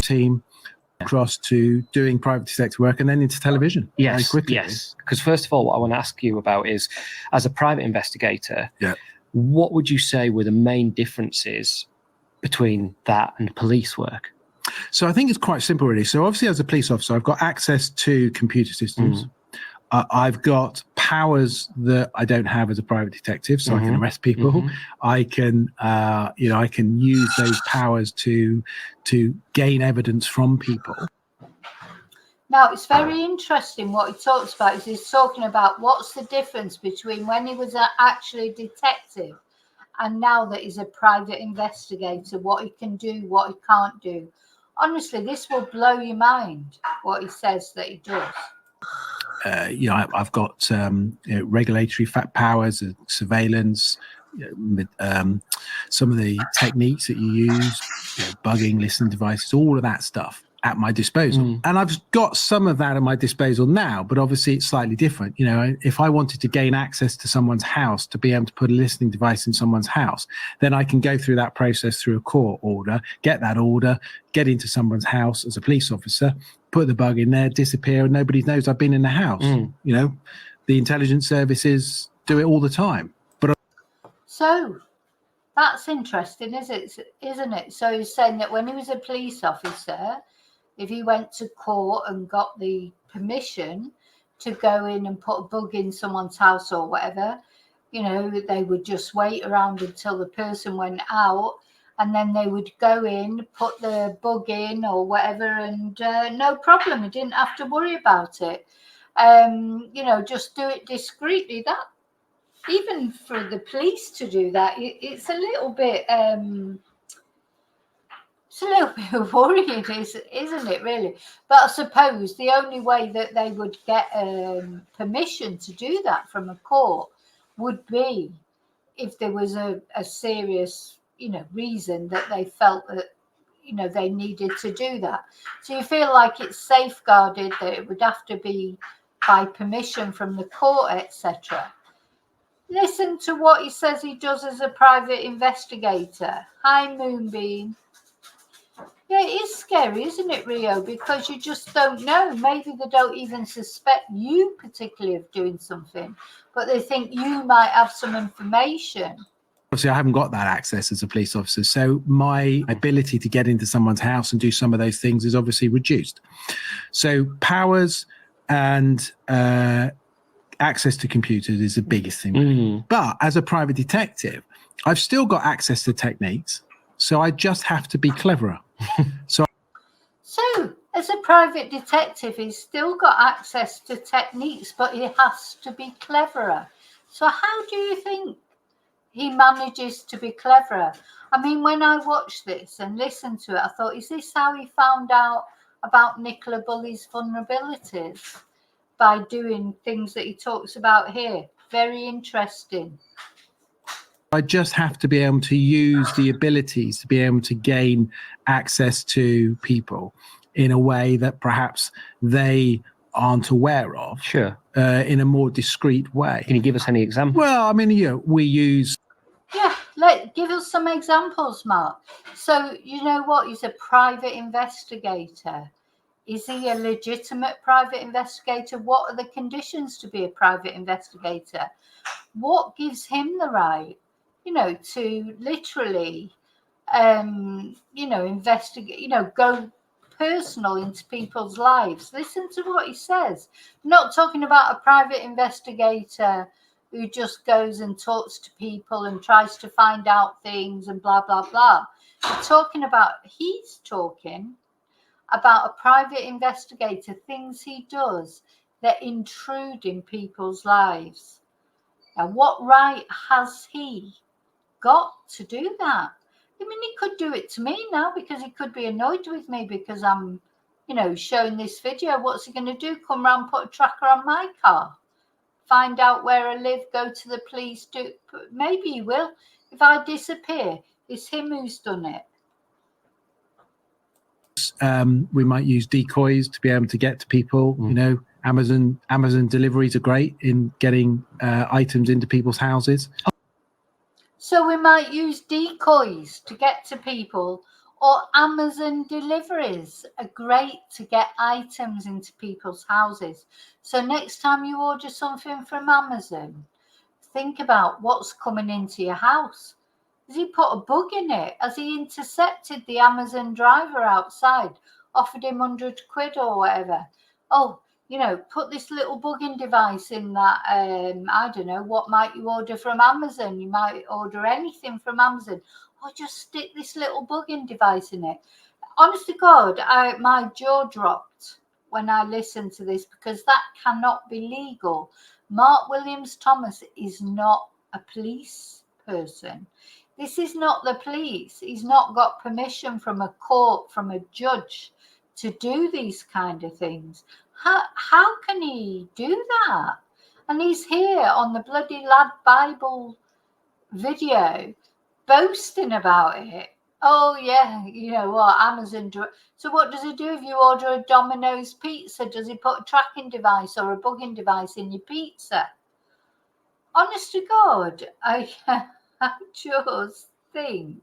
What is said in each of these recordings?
team, across to doing private detective work, and then into television. Yes, yes. Because first of all, what I want to ask you about is, as a private investigator, what would you say were the main differences between that and police work? So I think it's quite simple, really. So obviously, as a police officer, I've got access to computer systems. I've got powers that I don't have as a private detective, so I can arrest people. I can, I can use those powers to gain evidence from people. Now, it's very interesting what he talks about. Is he's talking about what's the difference between when he was actually a detective and now that he's a private investigator, what he can do, what he can't do. Honestly, this will blow your mind, what he says that he does. I've got regulatory powers, surveillance, some of the techniques that you use, bugging, listening devices, all of that stuff at my disposal. And I've got some of that at my disposal now, but obviously it's slightly different. If I wanted to gain access to someone's house, to be able to put a listening device in someone's house, then I can go through that process through a court order, get that order, get into someone's house as a police officer, put the bug in there, disappear, and nobody knows I've been in the house. The intelligence services do it all the time. So that's interesting, isn't it? So he's saying that when he was a police officer, if he went to court and got the permission to go in and put a bug in someone's house or whatever, they would just wait around until the person went out, and then they would go in, put the bug in or whatever, and no problem. He didn't have to worry about it. Just do it discreetly. That, even for the police to do that, it's a little bit worrying, isn't it, really? But I suppose the only way that they would get permission to do that from a court would be if there was a serious, reason that they felt that, they needed to do that. So you feel like it's safeguarded, that it would have to be by permission from the court, etc. Listen to what he says he does as a private investigator. Hi, Moonbeam. Yeah, it is scary, isn't it, Rio? Because you just don't know. Maybe they don't even suspect you particularly of doing something, but they think you might have some information. Obviously, I haven't got that access as a police officer, so my ability to get into someone's house and do some of those things is obviously reduced. So powers and access to computers is the biggest thing. But as a private detective, I've still got access to techniques, so I just have to be cleverer. So as a private detective, he's still got access to techniques, but he has to be cleverer. So how do you think he manages to be cleverer? I mean, when I watched this and listened to it, I thought, is this how he found out about Nicola Bulley's vulnerabilities? By doing things that he talks about here. Very interesting. I just have to be able to use the abilities to be able to gain access to people in a way that perhaps they aren't aware of. Sure. In a more discreet way. Can you give us any examples? Well, I mean, we use... Yeah, give us some examples, Mark. So, you know what? He's a private investigator. Is he a legitimate private investigator? What are the conditions to be a private investigator? What gives him the right, to literally, investigate, go personal into people's lives? Listen to what he says. I'm not talking about a private investigator who just goes and talks to people and tries to find out things and blah, blah, blah. He's talking about a private investigator, things he does that intrude in people's lives. Now, what right has he got to do that? I mean, he could do it to me now because he could be annoyed with me because I'm, showing this video. What's he going to do? Come round, put a tracker on my car, find out where I live, go to the police, maybe he will. If I disappear, it's him who's done it. We might use decoys to be able to get to people. Amazon deliveries are great in getting items into people's houses. So we might use decoys to get to people, Or Amazon deliveries are great to get items into people's houses. So next time you order something from Amazon, think about what's coming into your house. Has he put a bug in it? Has he intercepted the Amazon driver outside, offered him 100 quid or whatever? Oh, you know, put this little bugging device in that, I don't know, what might you order from Amazon? You might order anything from Amazon. Or just stick this little bugging device in it. Honest to God, my jaw dropped when I listened to this, because that cannot be legal. Mark Williams Thomas is not a police person. This is not the police. He's not got permission from a court, from a judge, to do these kind of things. How can he do that? And he's here on the bloody Lad Bible video boasting about it. Oh yeah, you know what, Amazon. So what does he do if you order a Domino's pizza? Does he put a tracking device or a bugging device in your pizza? Honest to God, I just think,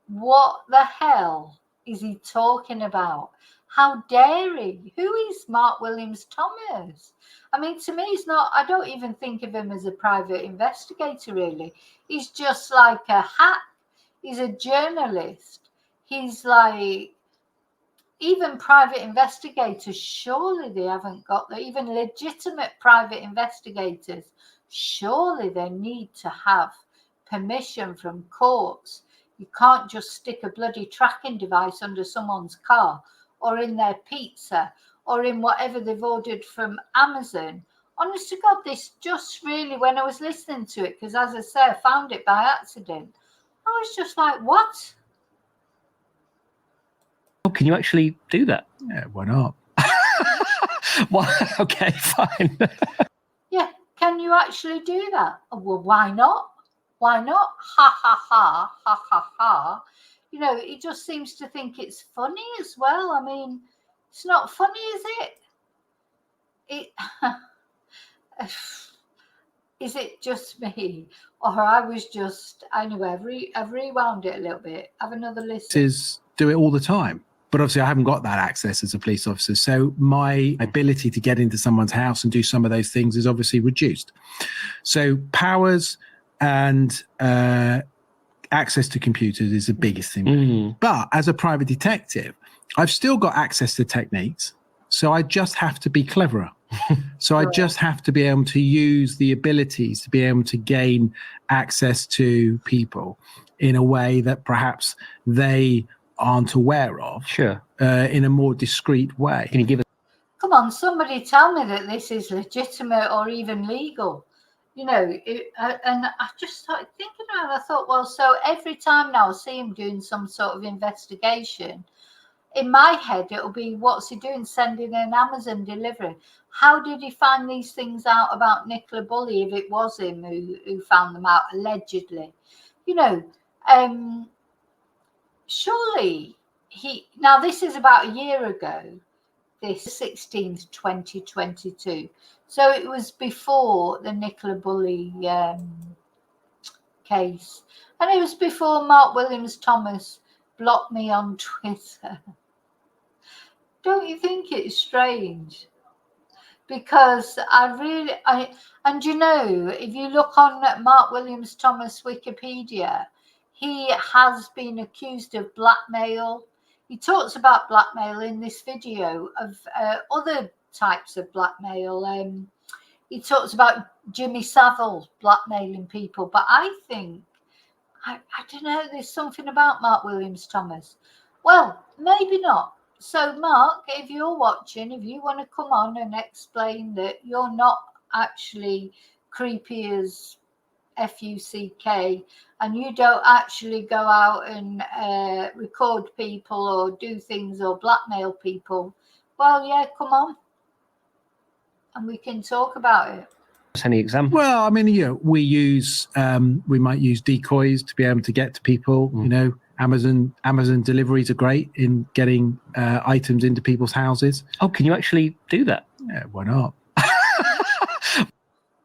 what the hell is he talking about? How dare he? Who is Mark Williams Thomas? I mean, to me, he's not, I don't even think of him as a private investigator, really. He's just like a hack. He's a journalist. He's like, even private investigators, surely they haven't got that. Even legitimate private investigators, surely they need to have permission from courts. You can't just stick a bloody tracking device under someone's car or in their pizza or in whatever they've ordered from Amazon. Honest to God, this just really, when I was listening to it, because as I say, I found it by accident, I was just like, what? Oh, can you actually do that? Yeah, why not? Well, okay, fine. Yeah, can you actually do that? Well, why not? Why not? Ha, ha, ha, ha, ha, ha. You know, he just seems to think it's funny as well. I mean, it's not funny, is it? Is it just me? Or I was just, anyway, I've rewound it a little bit. Have another listen. Do it all the time. But obviously I haven't got that access as a police officer. So my ability to get into someone's house and do some of those things is obviously reduced. So powers and access to computers is the biggest thing. Mm-hmm. But as a private detective, I've still got access to techniques. So I just have to be cleverer. So I just have to be able to use the abilities to be able to gain access to people in a way that perhaps they aren't aware of. Sure. In a more discreet way. Can you give us? Come on, somebody tell me that this is legitimate or even legal. You know, and I just started thinking about it. I thought, well, so every time now I see him doing some sort of investigation, in my head, it'll be, what's he doing? Sending an Amazon delivery. How did he find these things out about Nicola Bulley, if it was him who found them out, allegedly? You know, surely now this is about a year ago, this 16th, 2022. So it was before the Nicola Bulley case. And it was before Mark Williams Thomas blocked me on Twitter. Don't you think it's strange? Because and you know, if you look on Mark Williams Thomas Wikipedia, he has been accused of blackmail. He talks about blackmail in this video of other types of blackmail. He talks about Jimmy Savile blackmailing people, but I think, I don't know, there's something about Mark Williams Thomas. Well, maybe not. So, Mark, if you're watching, if you want to come on and explain that you're not actually creepy as FUCK and you don't actually go out and record people or do things or blackmail people, well, yeah, come on. And we can talk about it. Any example? Well, I mean, you know, we might use decoys to be able to get to people. You know, Amazon deliveries are great in getting items into people's houses. Oh, can you actually do that? Yeah, why not?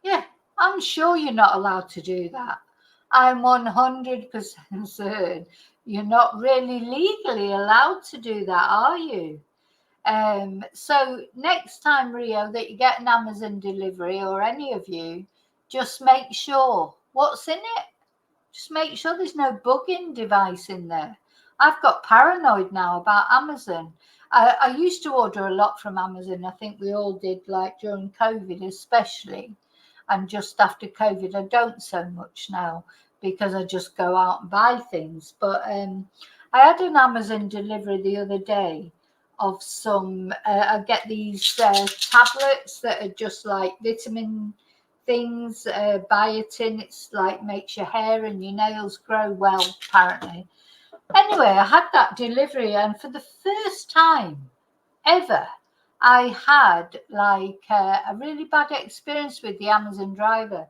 Yeah, I'm sure you're not allowed to do that. I'm 100% certain you're not really legally allowed to do that, are you? So next time, Rio, that you get an Amazon delivery, or any of you, just make sure what's in it. Just make sure there's no bugging device in there. I've got paranoid now about Amazon. I used to order a lot from Amazon. I think we all did, like during COVID especially, and just after COVID. I don't so much now because I just go out and buy things. But I had an Amazon delivery the other day of some, I get these tablets that are just like vitamin things, biotin. It's like makes your hair and your nails grow well, apparently. Anyway, I had that delivery, and for the first time ever, I had like a really bad experience with the Amazon driver,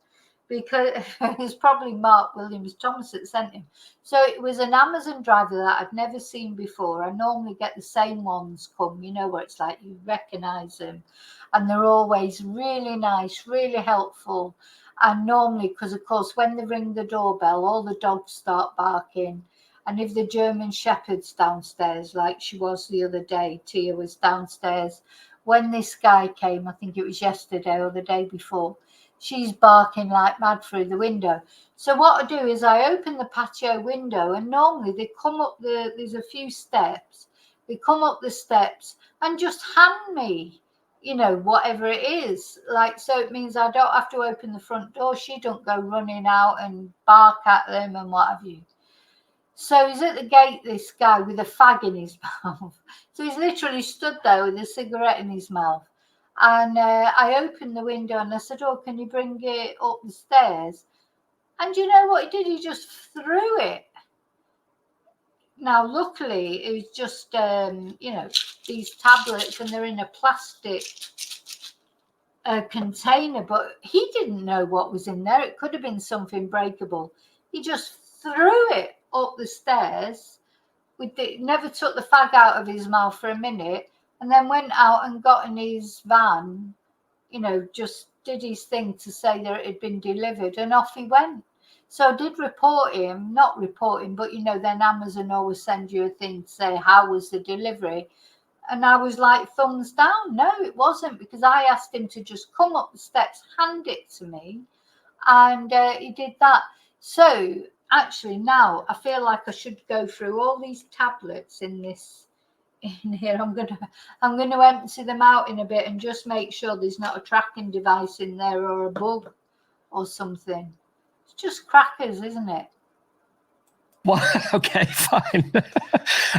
because it's probably Mark Williams Thomas that sent him. So it was an Amazon driver that I'd never seen before. I normally get the same ones come, you know, where it's like you recognize them, and they're always really nice, really helpful. And normally, because of course, when they ring the doorbell, all the dogs start barking. And if the German Shepherd's downstairs, like she was the other day, Tia was downstairs, when this guy came, I think it was yesterday or the day before, she's barking like mad through the window. So what I do is I open the patio window, and normally they come up there's a few steps. They come up the steps and just hand me, you know, whatever it is. Like, so it means I don't have to open the front door. She don't go running out and bark at them and what have you. So he's at the gate, this guy, with a fag in his mouth. So he's literally stood there with a cigarette in his mouth. And I opened the window and I said, oh, can you bring it up the stairs? And you know what he did? He just threw it. Now, luckily, it was just, you know, these tablets, and they're in a plastic container. But he didn't know what was in there. It could have been something breakable. He just threw it up the stairs. Never took the fag out of his mouth for a minute, and then went out and got in his van, you know, just did his thing to say that it had been delivered, and off he went. So I did report him, not report him, but you know, then Amazon always send you a thing to say, how was the delivery? And I was like, thumbs down. No, it wasn't, because I asked him to just come up the steps, hand it to me, and he did that. So actually now I feel like I should go through all these tablets in here. I'm gonna empty them out in a bit and just make sure there's not a tracking device in there or a bug or something. It's just crackers, isn't it? Well, okay, fine.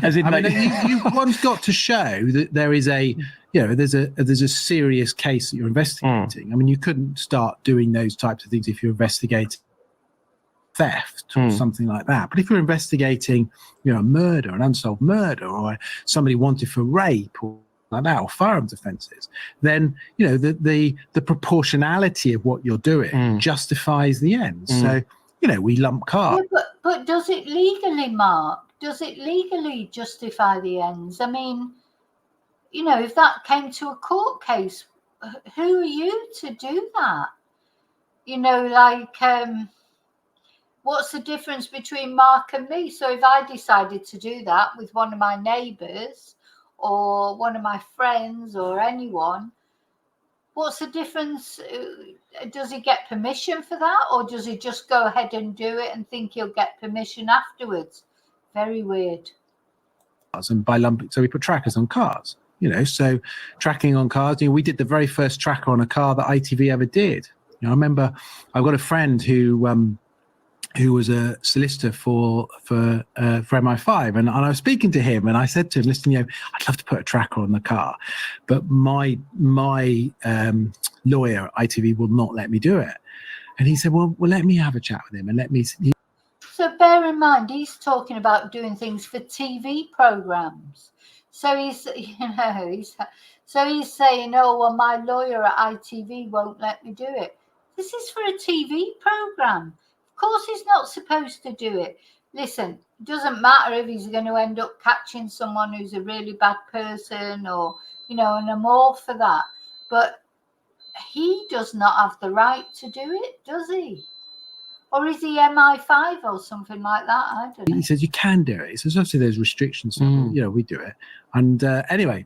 As in, I mean, you've once got to show that there is a, you know, there's a serious case that you're investigating. I mean, you couldn't start doing those types of things if you're investigating theft or something like that. But if you're investigating, you know, a murder, an unsolved murder, or somebody wanted for rape or like that, or firearms offences, then you know the proportionality of what you're doing justifies the end. So you know, we lump cars. Yeah, but does it legally, Mark? Does it legally justify the ends? I mean, you know, if that came to a court case, who are you to do that? You know, like, what's the difference between Mark and me? So if I decided to do that with one of my neighbours or one of my friends or anyone, what's the difference? Does he get permission for that, or does he just go ahead and do it and think he'll get permission afterwards? Very weird. And by lumping, so we put trackers on cars, you know, so tracking on cars, you know, we did the very first tracker on a car that ITV ever did. You know, I remember I've got a friend who was a solicitor for MI5, and I was speaking to him, and I said to him, listen, you know, I'd love to put a tracker on the car, but my lawyer at ITV will not let me do it. And he said, well, let me have a chat with him and let me. So bear in mind, he's talking about doing things for TV programs. So he's saying, oh, well, my lawyer at ITV won't let me do it. This is for a TV program. Of course he's not supposed to do it. Listen, it doesn't matter if he's going to end up catching someone who's a really bad person, or, you know, and I'm all for that. But he does not have the right to do it, does he? Or is he MI5 or something like that? I don't know. He says you can do it. He says obviously there's restrictions. So, we do it. And anyway,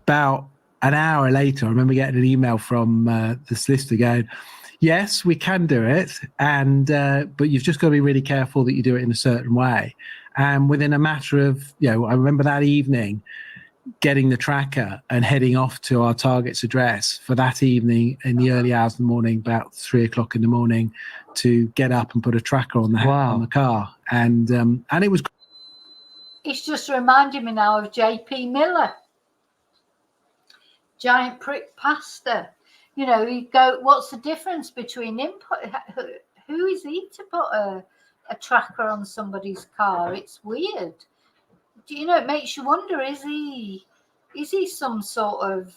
about an hour later, I remember getting an email from the solicitor going, yes, we can do it, and but you've just got to be really careful that you do it in a certain way. And within a matter of, I remember that evening getting the tracker and heading off to our target's address for that evening in the early hours of the morning, about 3 o'clock in the morning, to get up and put a tracker on the car. And it was. It's just reminding me now of J.P. Miller, giant prick pastor. You go, what's the difference between him? Who is he to put a tracker on somebody's car? It's weird. It makes you wonder, is he some sort of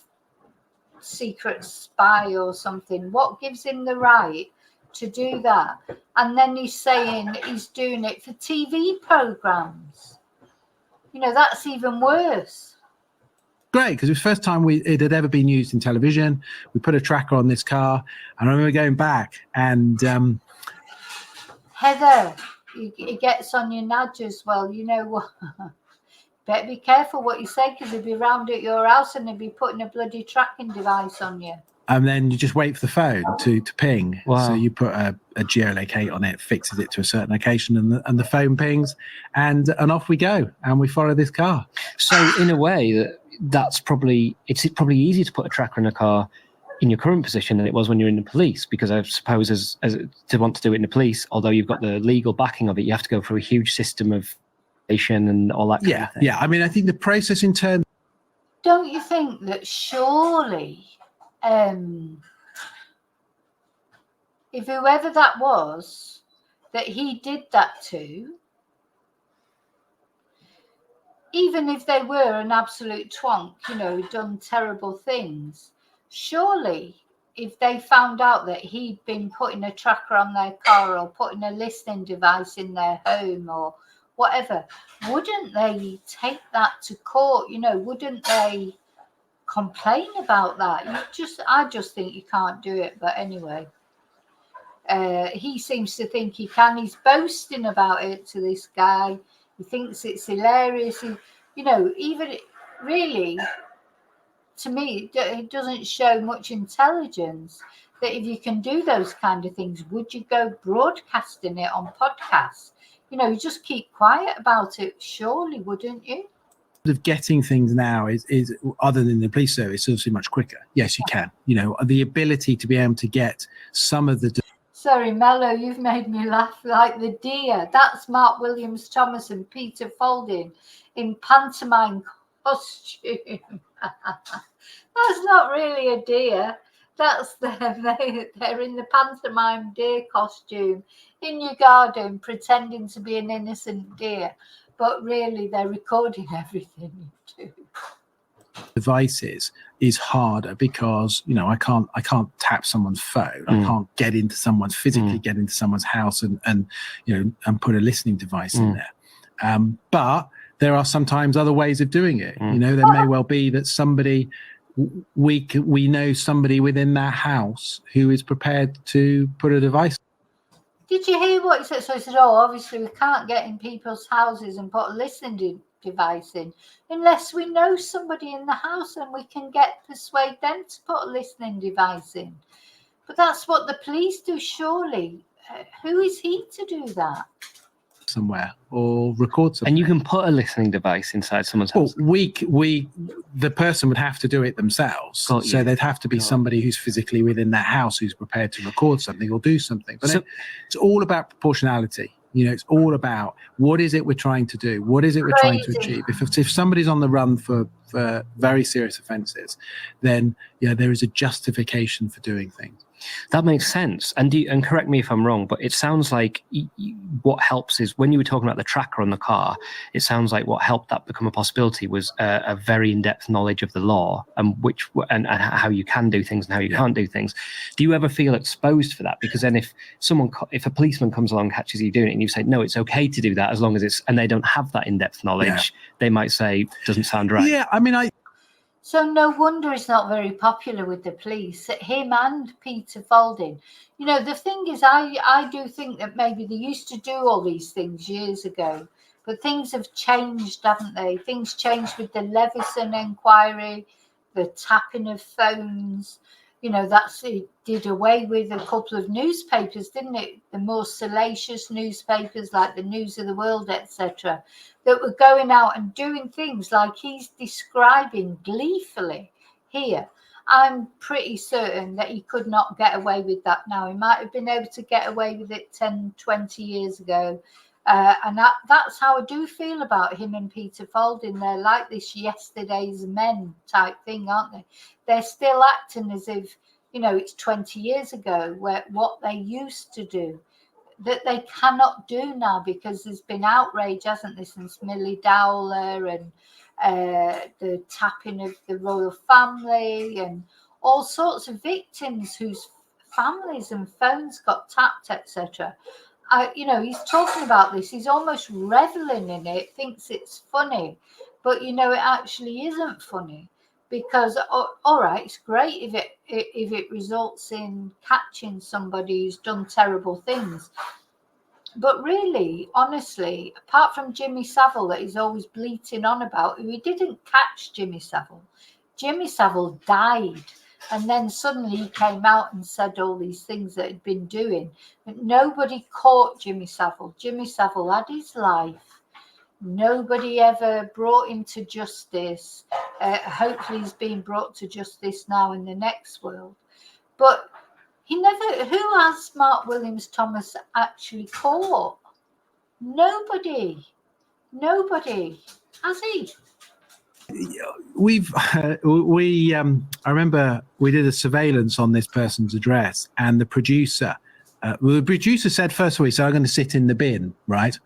secret spy or something? What gives him the right to do that? And then he's saying he's doing it for TV programs. That's even worse. Great, because it was the first time it had ever been used in television. We put a tracker on this car, and I remember going back and Heather, it gets on your nudge as well. You know what? Better be careful what you say, because he'll be round at your house and he'll be putting a bloody tracking device on you. And then you just wait for the phone to ping. Wow. So you put a geolocate on it, fixes it to a certain location, and the phone pings, and off we go, and we follow this car. So in a way, it's probably easier to put a tracker in a car in your current position than it was when you're in the police, because I suppose as to want to do it in the police, although you've got the legal backing of it, you have to go through a huge system of and all that kind of thing. Yeah. I mean, I think the process in terms. Don't you think that surely, if whoever that was that he did that to, even if they were an absolute twonk, done terrible things, surely if they found out that he'd been putting a tracker on their car or putting a listening device in their home or whatever, wouldn't they take that to court? Wouldn't they complain about that? I just think you can't do it. But anyway, he seems to think he can. He's boasting about it to this guy. He thinks it's hilarious. Even really, to me, it doesn't show much intelligence that if you can do those kind of things, would you go broadcasting it on podcasts? You just keep quiet about it, surely, wouldn't you? Of getting things now is other than the police service, obviously much quicker. Yes, you can. The ability to be able to get some of the. Sorry, Mello, you've made me laugh like the deer. That's Mark Williams Thomas and Peter Folding in pantomime costume. That's not really a deer. That's them. They're in the pantomime deer costume in your garden, pretending to be an innocent deer. But really, they're recording everything you do. Devices is harder because I can't tap someone's phone. I can't get into someone's get into someone's house and put a listening device in there. But there are sometimes other ways of doing it. There may well be that somebody we know somebody within that house who is prepared to put a device. Did you hear what he said? So he said, obviously we can't get in people's houses and put a listening device in unless we know somebody in the house and we can persuade them to put a listening device in. But that's what the police do, surely. Who is he to do that? Somewhere or record something. And you can put a listening device inside someone's house. The person would have to do it themselves. So there'd have to be somebody who's physically within that house who's prepared to record something or do something. But it's all about proportionality. It's all about what is it we're trying to do? What is it we're trying to achieve? If somebody's on the run for very serious offences, then there is a justification for doing things. That makes sense. And correct me if I'm wrong, but it sounds like what helps is when you were talking about the tracker on the car, it sounds like what helped that become a possibility was a very in-depth knowledge of the law and how you can do things and how you can't do things. Do you ever feel exposed for that? Because then if a policeman comes along, catches you doing it and you say, no, it's okay to do that as long as and they don't have that in-depth knowledge, they might say, doesn't sound right. Yeah, I mean, So no wonder he's not very popular with the police. Him and Peter Falding. You know, the thing is, I do think that maybe they used to do all these things years ago, but things have changed, haven't they? Things changed with the Levison inquiry, the tapping of phones. You know, it did away with a couple of newspapers, didn't it? The more salacious newspapers like the News of the World, etc., that were going out and doing things like he's describing gleefully here. I'm pretty certain that he could not get away with that now. He might have been able to get away with it 10, 20 years ago. And that's how I do feel about him and Peter Falding. They're like this yesterday's men type thing, aren't they? They're still acting as if, you know, it's 20 years ago, where what they used to do, that they cannot do now, because there's been outrage, hasn't there, since Millie Dowler and the tapping of the royal family and all sorts of victims whose families and phones got tapped, etc. You know, he's talking about this, he's almost reveling in it, thinks it's funny, but you know, it actually isn't funny, because all right, it's great if it results in catching somebody who's done terrible things, but really, honestly, apart from Jimmy Savile that he's always bleating on about, who he didn't catch. Jimmy Savile died. And then suddenly he came out and said all these things that he'd been doing. But nobody caught Jimmy Savile. Jimmy Savile had his life. Nobody ever brought him to justice. Hopefully he's being brought to justice now in the next world. But who has Mark Williams Thomas actually caught? Nobody. Has he? I remember we did a surveillance on this person's address, and the producer said, first of all, he said, I'm going to sit in the bin, right?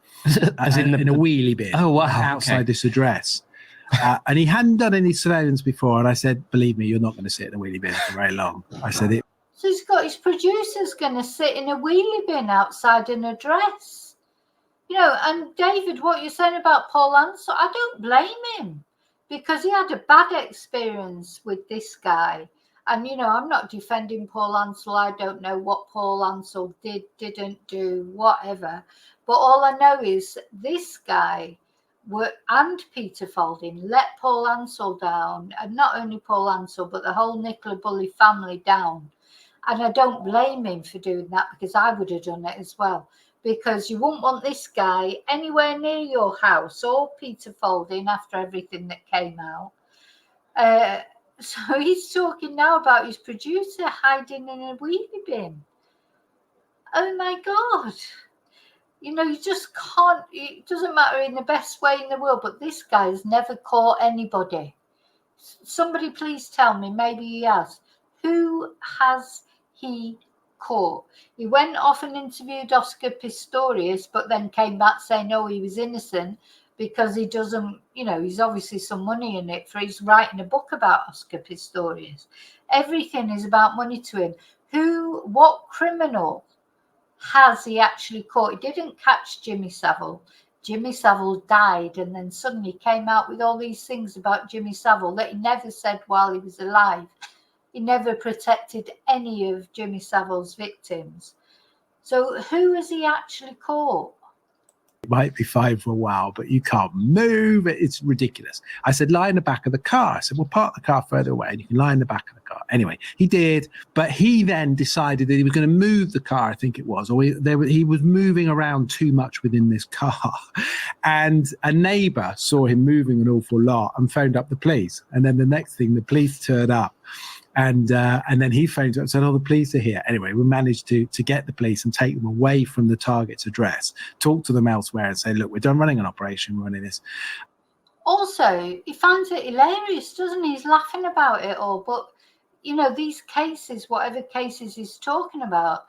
As in a wheelie bin. Oh, wow. Outside this address. And he hadn't done any surveillance before. And I said, believe me, you're not going to sit in a wheelie bin for very long. I said it. So he's got his producers going to sit in a wheelie bin outside an address. You know, and David, what you're saying about Paul Ansell, I don't blame him, because he had a bad experience with this guy. And, you know, I'm not defending Paul Ansell. I don't know what Paul Ansell didn't do, whatever. But all I know is this guy and Peter Falding let Paul Ansell down. And not only Paul Ansell, but the whole Nicola Bulley family down. And I don't blame him for doing that, because I would have done it as well. Because you wouldn't want this guy anywhere near your house, or Peter Falding, after everything that came out. So he's talking now about his producer hiding in a wheelie bin. Oh my God. You know, you just can't, it doesn't matter in the best way in the world, but this guy has never caught anybody. Somebody please tell me, maybe he has. Who has he caught? He went off and interviewed Oscar Pistorius, but then came back saying, oh, he was innocent, because he doesn't, you know, he's obviously some money in it, for he's writing a book about Oscar Pistorius. Everything is about money to him. What criminal has he actually caught? He didn't catch Jimmy Savile. Jimmy Savile died, and then suddenly came out with all these things about Jimmy Savile that he never said while he was alive. He never protected any of Jimmy Savile's victims. So who has he actually caught? It might be fine for a while, but you can't move. It's ridiculous. I said, lie in the back of the car. I said, well, park the car further away and you can lie in the back of the car. Anyway, he did, but he then decided that he was going to move the car, I think it was, or he was moving around too much within this car. And a neighbor saw him moving an awful lot and phoned up the police. And then the next thing, the police turned up. And then he phoned up and said, oh, the police are here. Anyway, we managed to get the police and take them away from the target's address, talk to them elsewhere and say, look, we're done running an operation, we're running this. Also, he finds it hilarious, doesn't he? He's laughing about it all. But, you know, these cases, whatever cases he's talking about,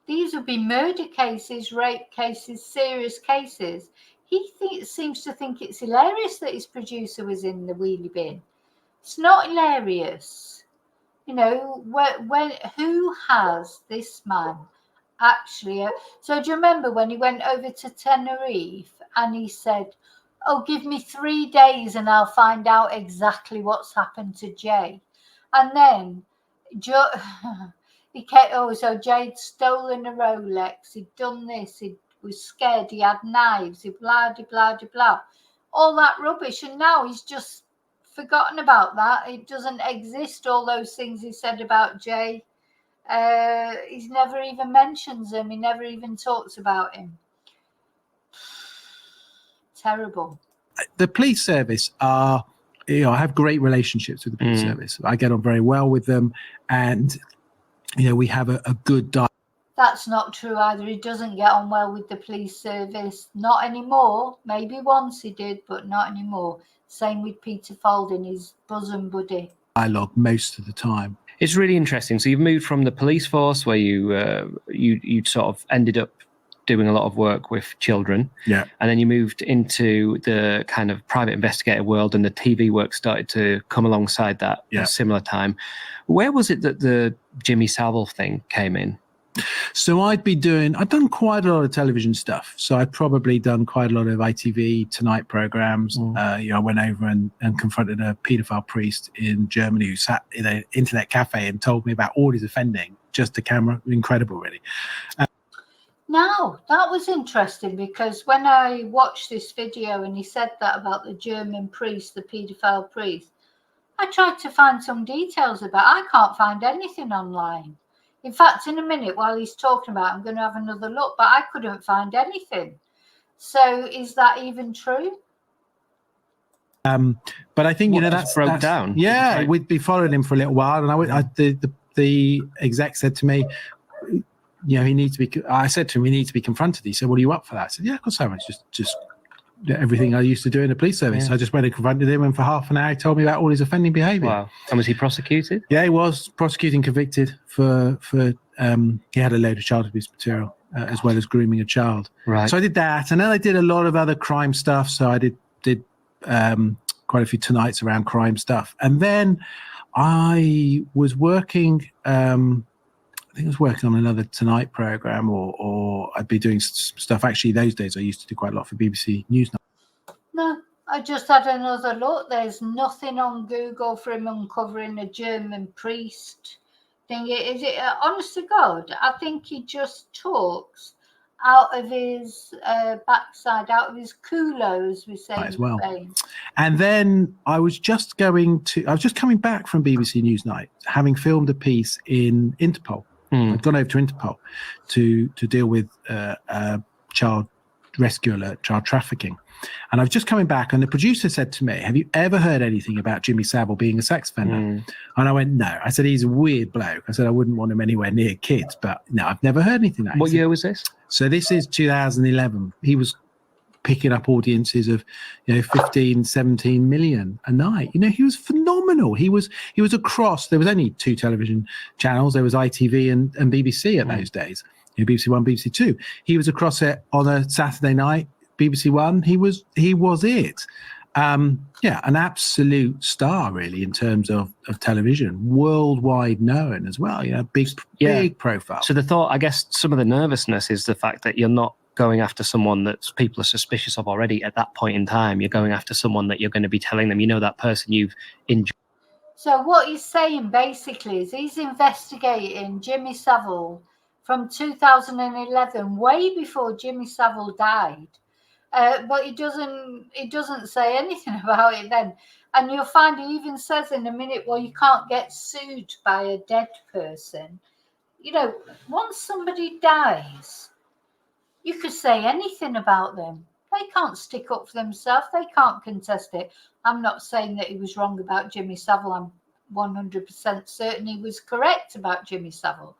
these would be murder cases, rape cases, serious cases. He seems to think it's hilarious that his producer was in the wheelie bin. It's not hilarious. You know, who has this man actually? So do you remember when he went over to Tenerife and he said, oh, give me 3 days and I'll find out exactly what's happened to Jay. And then he kept, so Jay'd stolen a Rolex, he'd done this, he was scared, he had knives, he blah, de, blah, de, blah. All that rubbish. And now he's just forgotten about that. It doesn't exist, all those things he said about Jay. He's never even mentions him. He never even talks about him. Terrible. The police service are, I have great relationships with the police service. I get on very well with them, and we have a good dialogue. That's not true either. He doesn't get on well with the police service. Not anymore. Maybe once he did, but not anymore. Same with Peter Falding, his bosom buddy. Dialogue most of the time. It's really interesting. So you've moved from the police force, where you sort of ended up doing a lot of work with children, and then you moved into the kind of private investigative world, and the TV work started to come alongside that at a similar time. Where was it that the Jimmy Savile thing came in? So I'd done quite a lot of television stuff. So I'd probably done quite a lot of ITV Tonight programs. I went over and confronted a paedophile priest in Germany who sat in an internet cafe and told me about all his offending, just to camera. Incredible, really. Now, that was interesting, because when I watched this video and he said that about the German priest, the paedophile priest, I tried to find some details about it. I can't find anything online. In fact, in a minute, while he's talking about it, I'm going to have another look, but I couldn't find anything. So is that even true? But I think, that's broke down. Yeah, we'd be following him for a little while, and the exec said to me, he needs to be. I said to him, he needs to be confronted. He said, "Well, are you up for that?" I said, "Yeah, of course I am. It's just everything I used to do in the police service." I just went and confronted him, and for half an hour, he told me about all his offending behaviour. Wow! And was he prosecuted? Yeah, he was prosecuted and convicted for. He had a load of child abuse material as well as grooming a child. Right. So I did that, and then I did a lot of other crime stuff. So I did quite a few Tonights around crime stuff, and then I was working. I think I was working on another Tonight program, or I'd be doing stuff. Actually, those days I used to do quite a lot for BBC News. No, I just had another look. There's nothing on Google for him uncovering a German priest thing. Is it honest to God? I think he just talks out of his backside, out of his culo, as we say as well. Spain. And then I was just coming back from BBC Newsnight, having filmed a piece in Interpol. I'd gone over to Interpol to deal with child rescue alert, child trafficking. And I was just coming back, and the producer said to me, "Have you ever heard anything about Jimmy Savile being a sex offender?" And I went, "No." I said, "He's a weird bloke." I said, "I wouldn't want him anywhere near kids, but no, I've never heard anything." What year was this? So this is 2011. He was picking up audiences of 15, 17 million a night. He was phenomenal. He was across, there was only 2 television channels. There was ITV and BBC at those days. BBC One, BBC Two. He was across it on a Saturday night, BBC One. He was it. An absolute star, really, in terms of television, worldwide known as well. Big profile. So the thought, I guess, some of the nervousness is the fact that you're not going after someone that people are suspicious of already at that point in time. You're going after someone that you're going to be telling them, that person you've injured. So what he's saying basically is he's investigating Jimmy Savile from 2011, way before Jimmy Savile died. But he doesn't say anything about it then. And you'll find he even says in a minute, well, you can't get sued by a dead person. Once somebody dies, you could say anything about them. They can't stick up for themselves. They can't contest it. I'm not saying that he was wrong about Jimmy Savile. I'm 100% certain he was correct about Jimmy Savile.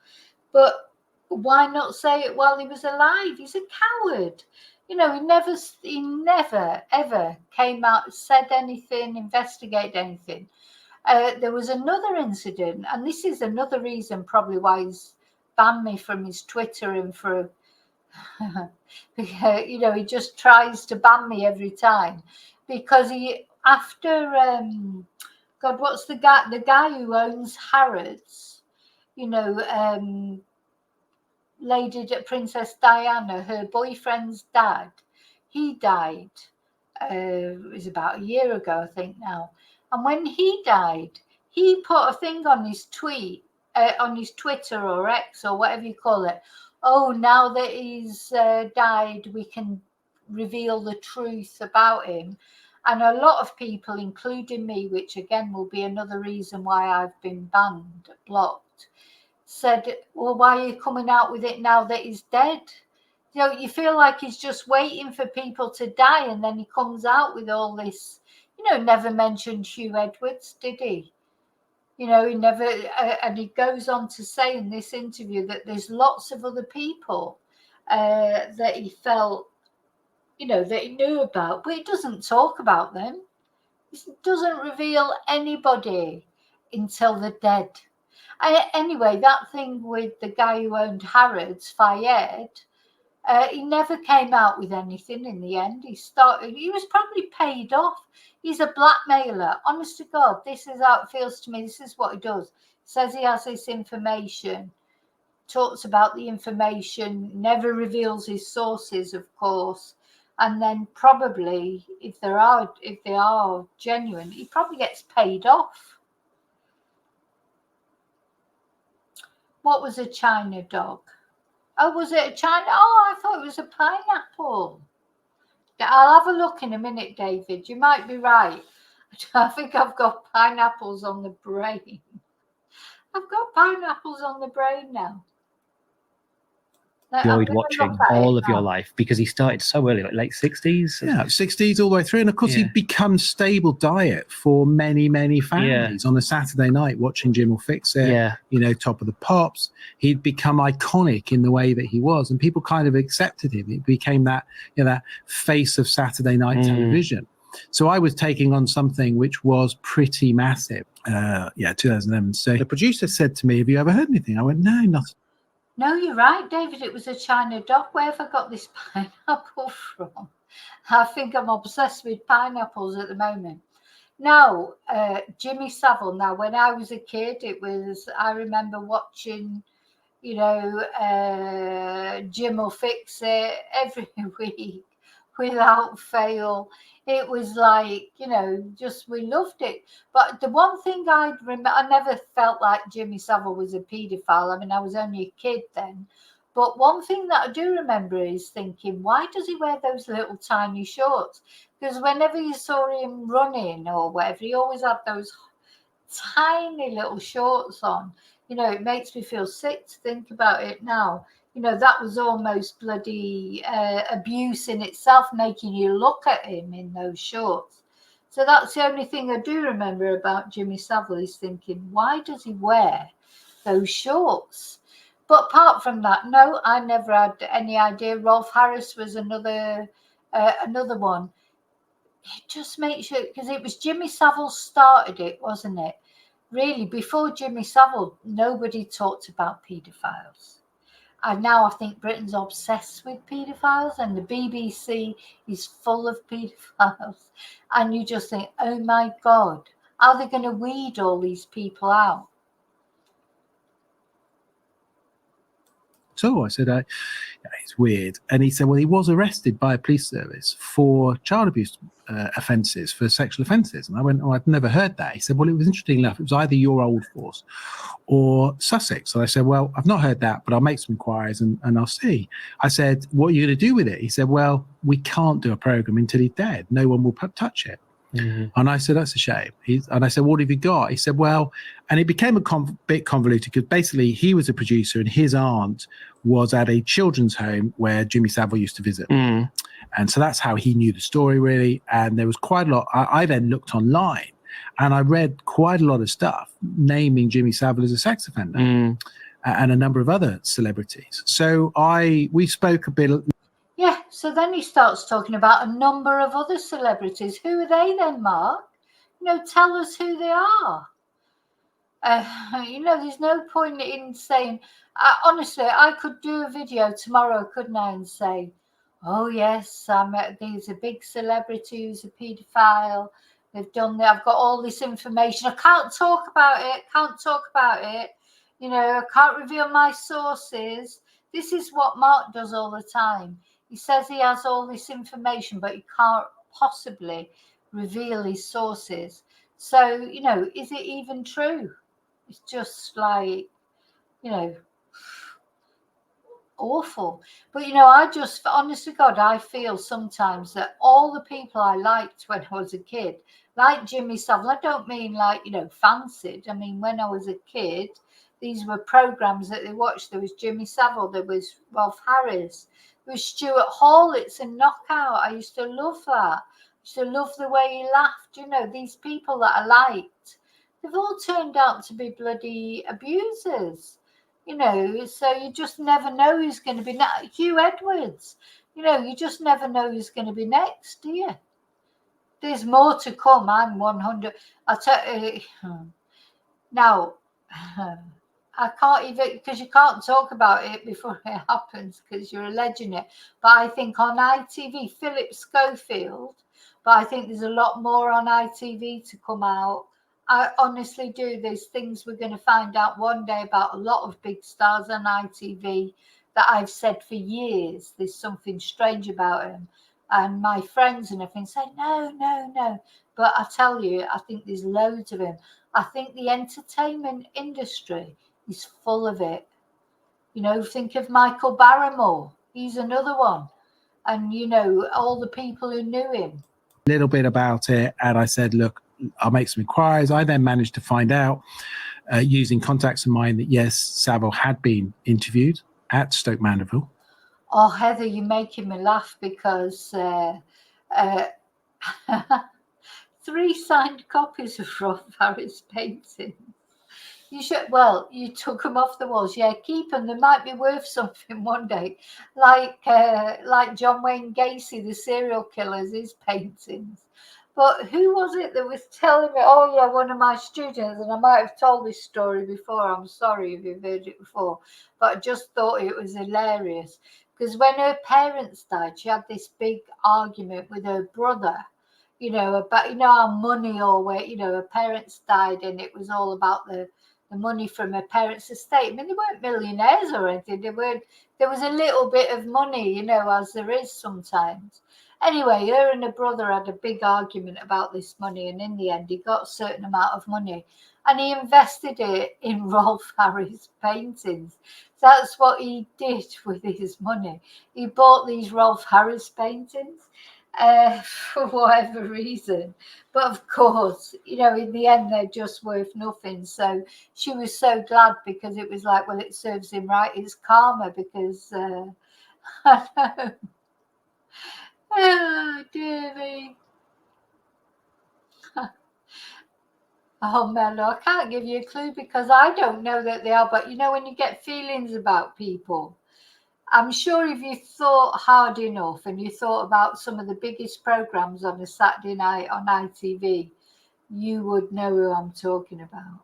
But why not say it while he was alive? He's a coward. He never, ever came out, said anything, investigated anything. There was another incident, and this is another reason probably why he's banned me from his Twitter and for... he just tries to ban me every time, because what's the guy who owns Harrods, Lady Princess Diana, her boyfriend's dad, he died it was about a year ago, I think now. And when he died, he put a thing on his on his Twitter or X or whatever you call it. Oh, now that he's died, we can reveal the truth about him. And a lot of people, including me, which again will be another reason why I've been banned, blocked, said, well, why are you coming out with it now that he's dead? You know, you feel like he's just waiting for people to die, and then he comes out with all this. You know, never mentioned Hugh Edwards, did he? You know, he never, and he goes on to say in this interview that there's lots of other people that he felt, you know, that he knew about, but he doesn't talk about them. He doesn't reveal anybody until they're dead. Anyway, that thing with the guy who owned Harrods, Fayed, he never came out with anything in the end. He was probably paid off. He's a blackmailer. Honest to God, this is how it feels to me. This is what he does. Says he has this information, talks about the information, never reveals his sources, of course. And then probably, if they are genuine, he probably gets paid off. What was a China dog? Oh, was it a China? Oh, I thought it was a pineapple. I'll have a look in a minute, David. You might be right. I think I've got pineapples on the brain. I've got pineapples on the brain now. Enjoyed watching all of your life, because he started so early, like late 60s. Yeah, 60s all the way through. And of course, he'd become stable diet for many, many families. On a Saturday night, watching Jim will Fix It, you know, Top of the Pops. He'd become iconic in the way that he was, and people kind of accepted him. It became that, you know, that face of Saturday night television. So I was taking on something which was pretty massive. 2011. So the producer said to me, have you ever heard anything? I went, no, not. No, you're right, David. It was a China dog. Where have I got this pineapple from? I think I'm obsessed with pineapples at the moment. Now, Jimmy Savile. Now, when I was a kid, I remember watching, you know, Jim will Fix It every week without fail. It was like, you know, just we loved it. But the one thing I remember, I never felt like Jimmy Savile was a paedophile. I mean, I was only a kid then. But one thing that I do remember is thinking, why does he wear those little tiny shorts? Because whenever you saw him running or whatever, he always had those tiny little shorts on. You know, it makes me feel sick to think about it now. You know, that was almost bloody abuse in itself, making you look at him in those shorts. So that's the only thing I do remember about Jimmy Savile, is thinking, why does he wear those shorts? But apart from that, no, I never had any idea. Rolf Harris was another one. It just makes you, because it was Jimmy Savile started it, wasn't it? Really, before Jimmy Savile, nobody talked about paedophiles. And now I think Britain's obsessed with paedophiles, and the BBC is full of paedophiles. And you just think, oh my God, are they going to weed all these people out? So I said, it's weird. And he said, well, he was arrested by a police service for child abuse offences, for sexual offences. And I went, oh, I'd never heard that. He said, well, it was interesting enough. It was either your old force or Sussex. So I said, well, I've not heard that, but I'll make some inquiries and I'll see. I said, what are you going to do with it? He said, well, we can't do a programme until he's dead. No one will touch it. Mm-hmm. And I said, that's a shame. And I said, what have you got? He said, well, and it became a bit convoluted, because basically he was a producer and his aunt was at a children's home where Jimmy Savile used to visit. Mm. And so that's how he knew the story, really. And there was quite a lot. I then looked online and I read quite a lot of stuff naming Jimmy Savile as a sex offender and a number of other celebrities. So we spoke a bit. Yeah, so then he starts talking about a number of other celebrities. Who are they then, Mark? You know, tell us who they are. You know, there's no point in saying, honestly, I could do a video tomorrow, couldn't I, and say, oh, yes, there's a big celebrity who's a paedophile. They've done that. I've got all this information. I can't talk about it. You know, I can't reveal my sources. This is what Mark does all the time. He says he has all this information, but he can't possibly reveal his sources. So, you know, is it even true? It's just like, you know, awful. But, you know, I just, honest to God, I feel sometimes that all the people I liked when I was a kid, like Jimmy Savile, I don't mean like, you know, fancied. I mean, when I was a kid, these were programs that they watched. There was Jimmy Savile, there was Rolf Harris, there was Stuart Hall. It's a knockout. I used to love that. I used to love the way he laughed. You know, these people that I liked, they've all turned out to be bloody abusers. You know, so you just never know who's going to be next. Hugh Edwards, you know, you just never know who's going to be next, do you? There's more to come. I'm 100. I'll tell you. Now, I can't even, because you can't talk about it before it happens because you're alleging it. But I think on ITV, Philip Schofield, but I think there's a lot more on ITV to come out. I honestly do. There's things we're going to find out one day about a lot of big stars on ITV that I've said for years. There's something strange about him. And my friends and everything say, no, no, no. But I tell you, I think there's loads of him. I think the entertainment industry is full of it. You know, think of Michael Barrymore. He's another one. And, you know, all the people who knew him. A little bit about it. And I said, look, I'll make some inquiries. I then managed to find out using contacts of mine that, yes, Saville had been interviewed at Stoke Mandeville. Oh, Heather, you're making me laugh because 3 signed copies of Rolf Harris paintings. You should, well, you took them off the walls. Yeah, keep them. They might be worth something one day. Like John Wayne Gacy, the serial killers, his paintings. But who was it that was telling me, oh yeah, one of my students, and I might have told this story before, I'm sorry if you've heard it before, but I just thought it was hilarious. Because when her parents died, she had this big argument with her brother, you know, about, you know, how money or where, you know, her parents died and it was all about the money from her parents' estate. I mean, they weren't millionaires or anything. There was a little bit of money, you know, as there is sometimes. Anyway, her and her brother had a big argument about this money, and in the end, he got a certain amount of money, and he invested it in Rolf Harris paintings. That's what he did with his money. He bought these Rolf Harris paintings for whatever reason. But of course, you know, in the end, they're just worth nothing. So she was so glad because it was like, well, it serves him right. It's karma because, I know. Oh, dear me. Oh, Mello, I can't give you a clue because I don't know that they are. But, you know, when you get feelings about people, I'm sure if you thought hard enough and you thought about some of the biggest programs on a Saturday night on ITV, you would know who I'm talking about.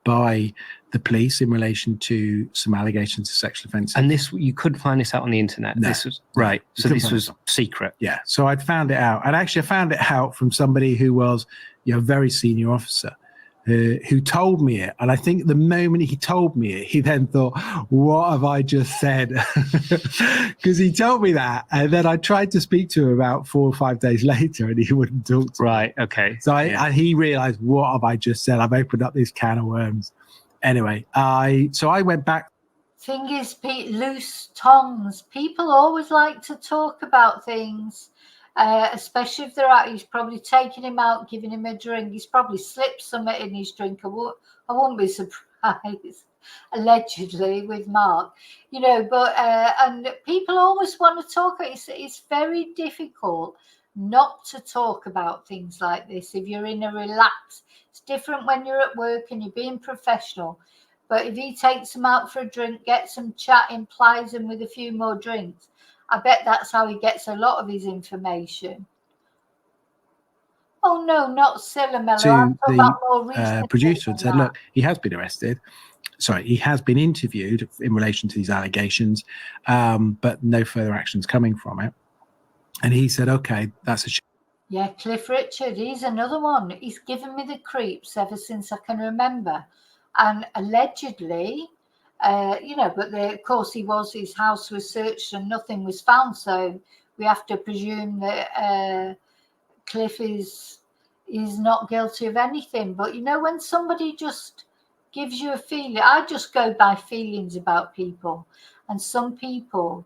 By the police in relation to some allegations of sexual offences. And this, you couldn't find this out on the internet. No. This was right. You So couldn't this find was it. secret. Yeah. So I'd found it out. And actually I found it out from somebody who was, you know, a very senior officer who told me it. And I think the moment he told me it, he then thought, what have I just said? Because he told me that. And then I tried to speak to him about 4 or 5 days later and he wouldn't talk to me. Right. Okay. So he realized, what have I just said? I've opened up this can of worms. Anyway, I went back. Thing is, loose tongues. People always like to talk about things, especially if they're out. He's probably taking him out, giving him a drink. He's probably slipped something in his drink. I wouldn't be surprised. Allegedly with Mark, you know. But and people always want to talk. It's very difficult not to talk about things like this if you're in a relaxed. It's different when you're at work and you're being professional. But if he takes them out for a drink, gets them chatting, plies them with a few more drinks, I bet that's how he gets a lot of his information. Oh, no, not Cilamello. To the producer and said, look, he has been arrested. Sorry, he has been interviewed in relation to these allegations, but no further actions coming from it. And he said, okay, that's a Yeah, Cliff Richard, he's another one. He's given me the creeps ever since I can remember. And allegedly, you know, but of course his house was searched and nothing was found. So we have to presume that Cliff is not guilty of anything. But you know, when somebody just gives you a feeling, I just go by feelings about people, and some people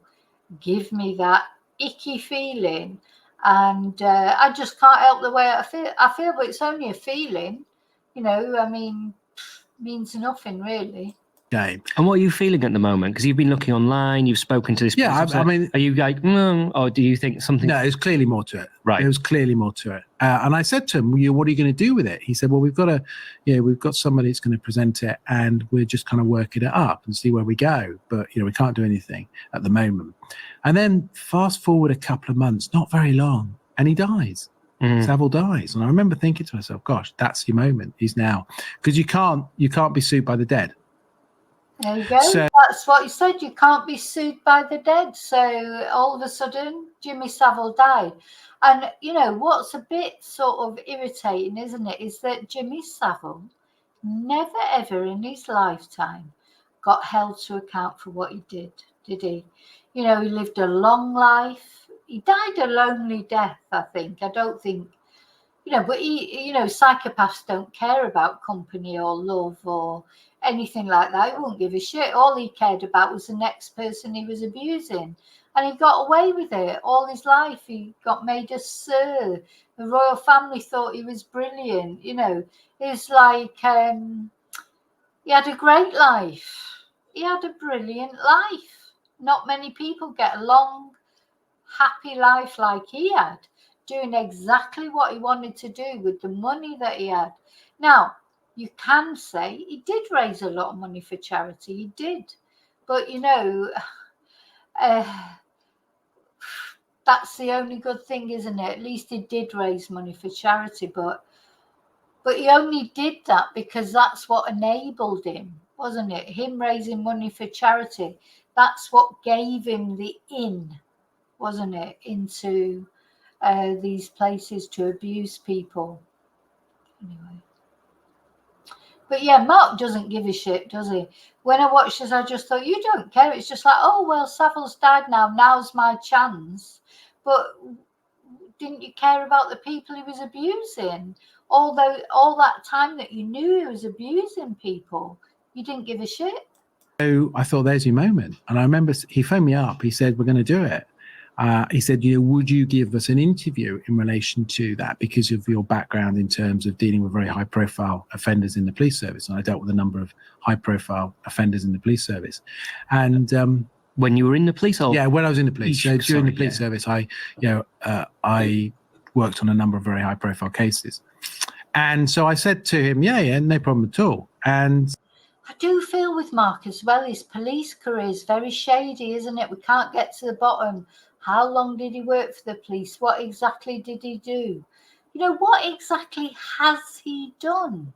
give me that icky feeling, and I just can't help the way I feel, but it's only a feeling, you know. I mean, means nothing really. Okay. And what are you feeling at the moment? Because you've been looking online, you've spoken to this person. I mean, are you like, or do you think something? No, there's clearly more to it. Right. There was clearly more to it. And I said to him, what are you going to do with it? He said, well, we've got somebody that's going to present it, and we're just kind of working it up and see where we go. But, we can't do anything at the moment. And then fast forward a couple of months, not very long, and he dies. Saville dies. And I remember thinking to myself, gosh, that's your moment. He's now, because you can't be sued by the dead. There you go. So, that's what you said. You can't be sued by the dead. So all of a sudden, Jimmy Savile died. And, what's a bit sort of irritating, isn't it, is that Jimmy Savile never, ever in his lifetime got held to account for what he did he? He lived a long life. He died a lonely death, I think. I don't think, but psychopaths don't care about company or love or anything like that. He wouldn't give a shit. All he cared about was the next person he was abusing, and he got away with it all his life. He got made a sir. The royal family thought he was brilliant. It's like he had a great life. He had a brilliant life. Not many people get a long, happy life like he had, doing exactly what he wanted to do with the money that he had. Now, you can say he did raise a lot of money for charity. He did. But, that's the only good thing, isn't it? At least he did raise money for charity. But he only did that because that's what enabled him, wasn't it? Him raising money for charity. That's what gave him the in, wasn't it, into these places to abuse people. Anyway. But yeah, Mark doesn't give a shit, does he? When I watched this, I just thought, you don't care. It's just like, oh, well, Savile's died now. Now's my chance. But didn't you care about the people he was abusing? Although all that time that you knew he was abusing people, you didn't give a shit. So I thought, there's your moment. And I remember he phoned me up. He said, we're going to do it. He said, would you give us an interview in relation to that because of your background in terms of dealing with very high-profile offenders in the police service? And I dealt with a number of high-profile offenders in the police service. And when you were in the police, yeah, when I was in the police, so during the police service, I worked on a number of very high-profile cases. And so I said to him, yeah, no problem at all. And I do feel with Mark as well, his police career is very shady, isn't it? We can't get to the bottom. How long did he work for the police? What exactly did he do? What exactly has he done?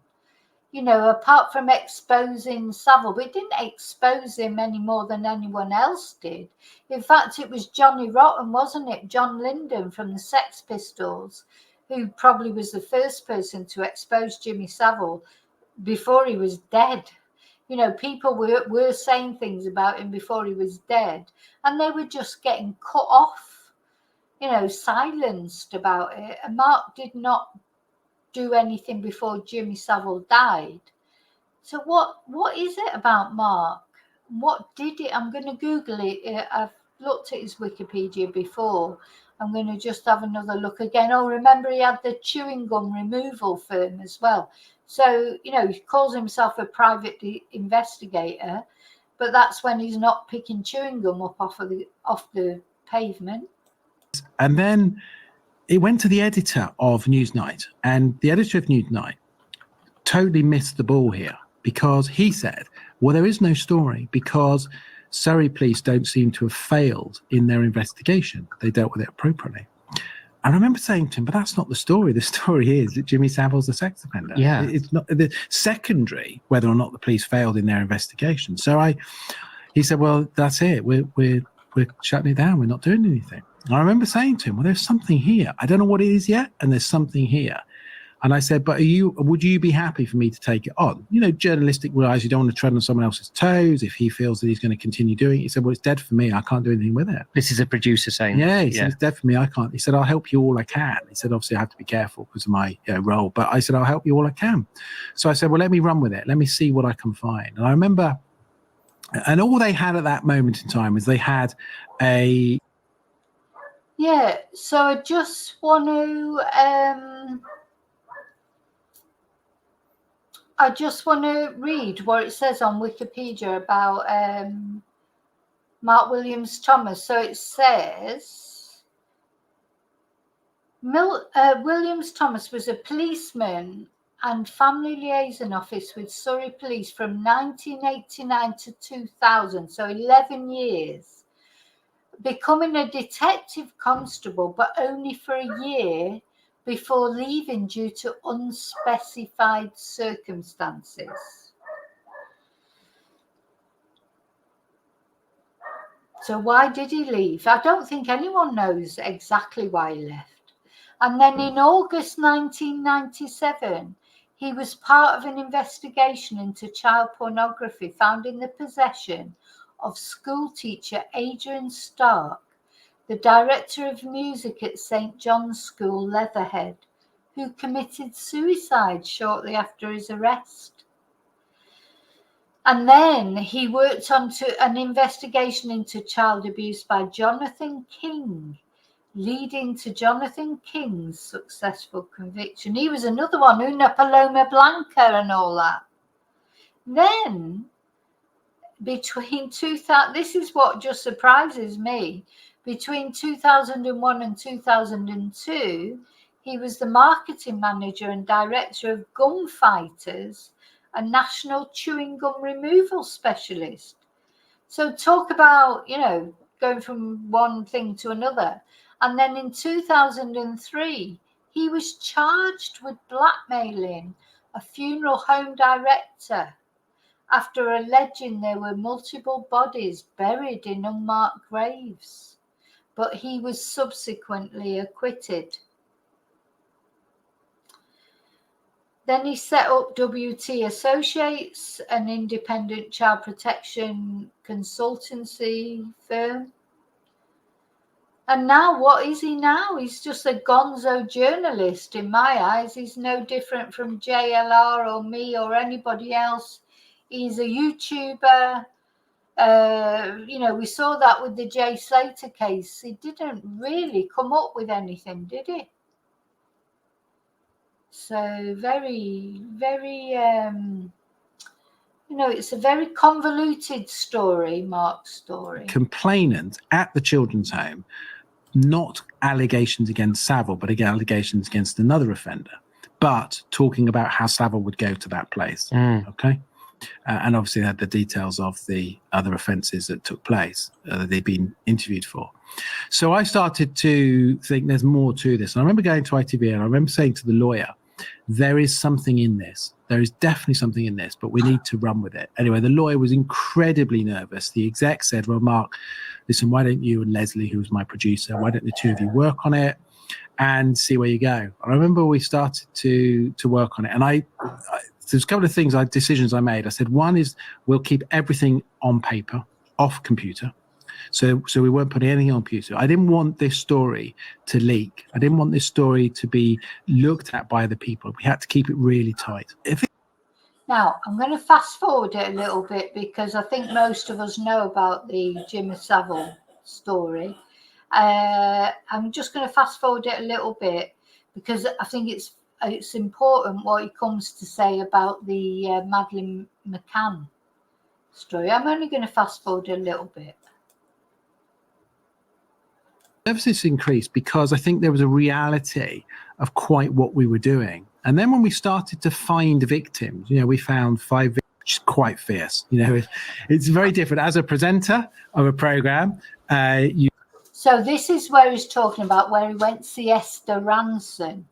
Apart from exposing Savile, but it didn't expose him any more than anyone else did. In fact, it was Johnny Rotten, wasn't it? John Lyndon from the Sex Pistols, who probably was the first person to expose Jimmy Savile before he was dead. People were saying things about him before he was dead, and they were just getting cut off, silenced about it. And Mark did not do anything before Jimmy Savile died. So what is it about Mark? What did it? I'm going to Google it. I've looked at his Wikipedia before. I'm going to just have another look again. Oh, remember he had the chewing gum removal firm as well. So, he calls himself a private investigator, but that's when he's not picking chewing gum up off the pavement. And then it went to the editor of Newsnight, and the editor of Newsnight totally missed the ball here because he said, well, there is no story because Surrey police don't seem to have failed in their investigation. They dealt with it appropriately. I remember saying to him, but that's not the story. The story is that Jimmy Savile's a sex offender. Yeah. It's not the secondary, whether or not the police failed in their investigation. So he said, well, that's it. We're shutting it down. We're not doing anything. And I remember saying to him, well, there's something here. I don't know what it is yet. And there's something here. And I said, but would you be happy for me to take it on? You know, journalistic wise, you don't want to tread on someone else's toes if he feels that he's going to continue doing it. He said, well, it's dead for me. I can't do anything with it. This is a producer saying, yeah, he said, it's dead for me. I can't. He said, I'll help you all I can. He said, obviously I have to be careful because of my role, but I said, I'll help you all I can. So I said, well, let me run with it. Let me see what I can find. And I remember, and all they had at that moment in time was they had a... Yeah, so I just want to read what it says on Wikipedia about Mark Williams Thomas. So it says Williams Thomas was a policeman and family liaison officer with Surrey Police from 1989 to 2000, so 11 years, becoming a detective constable, but only for a year before leaving due to unspecified circumstances. So why did he leave? I don't think anyone knows exactly why he left. And then in August 1997, he was part of an investigation into child pornography found in the possession of schoolteacher Adrian Stark, the director of music at St. John's School, Leatherhead, who committed suicide shortly after his arrest. And then he worked on an investigation into child abuse by Jonathan King, leading to Jonathan King's successful conviction. He was another one, Una Paloma Blanca and all that. Then, between 2000, this is what just surprises me, between 2001 and 2002, he was the marketing manager and director of Gunfighters, a national chewing gum removal specialist. So talk about, going from one thing to another. And then in 2003, he was charged with blackmailing a funeral home director after alleging there were multiple bodies buried in unmarked graves. But he was subsequently acquitted. Then he set up WT Associates, an independent child protection consultancy firm. And now, what is he now? He's just a gonzo journalist in my eyes. He's no different from JLR or me or anybody else. He's a YouTuber. We saw that with the Jay Slater case. He didn't really come up with anything, did he? So very, very, it's a very convoluted story, Mark's story. Complainant at the children's home, not allegations against Saville, but again, allegations against another offender, but talking about how Saville would go to that place. Okay. And obviously had the details of the other offences that took place that they'd been interviewed for. So I started to think there's more to this. And I remember going to ITV and I remember saying to the lawyer, there is something in this. There is definitely something in this, but we need to run with it. Anyway, the lawyer was incredibly nervous. The exec said, well, Mark, listen, why don't you and Leslie, who was my producer, why don't the two of you work on it and see where you go? And I remember we started to work on it. And there's a couple of decisions I made. I said, one is we'll keep everything on paper, off computer. So we weren't putting anything on computer. I didn't want this story to leak. I didn't want this story to be looked at by the people. We had to keep it really tight. Now, I'm going to fast forward it a little bit because I think most of us know about the Jimmy Savile story. I'm just going to fast forward it a little bit because I think it's important what he comes to say about the Madeleine McCann story. I'm only going to fast forward a little bit. Services increased because I think there was a reality of quite what we were doing. And then when we started to find victims, we found 5 victims, which is quite fierce. It's very different. As a presenter of a program, So this is where he's talking about where he went to see Esther Ranson.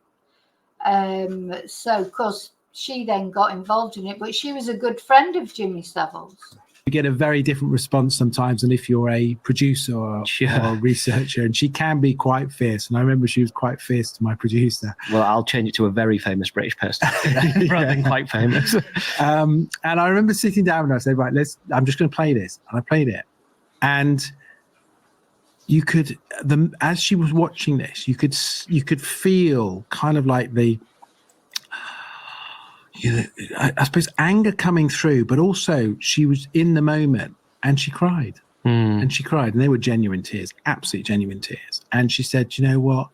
So, of course, she then got involved in it, but she was a good friend of Jimmy Savile's. You get a very different response sometimes than if you're a producer or a researcher, and she can be quite fierce. And I remember she was quite fierce to my producer. Well, I'll change it to a very famous British person rather than quite famous. And I remember sitting down and I said, right, I'm just going to play this. And I played it. And you could, as she was watching this, you could feel kind of like I suppose anger coming through, but also she was in the moment and she cried. And she cried, and they were genuine tears, absolute genuine tears. And she said, you know what?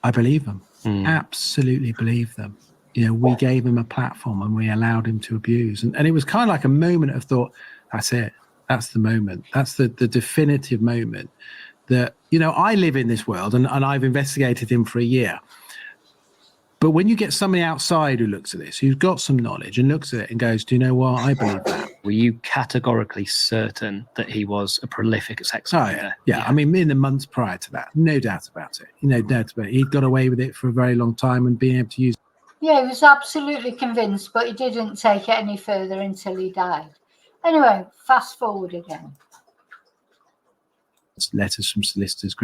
I believe them. Absolutely believe them. You know, we gave him a platform and we allowed him to abuse. And it was kind of like a moment of thought, that's it. That's the moment. That's the definitive moment that, you know, I live in this world and I've investigated him for a year. But when you get somebody outside who looks at this, who's got some knowledge and looks at it and goes, do you know what? I believe that. Were you categorically certain that he was a prolific sex offender? Yeah. I mean, in the months prior to that, no doubt about it. No doubt about it. He'd got away with it for a very long time and being able to use. Yeah, he was absolutely convinced, but he didn't take it any further until he died. Anyway, fast forward again. Letters from solicitors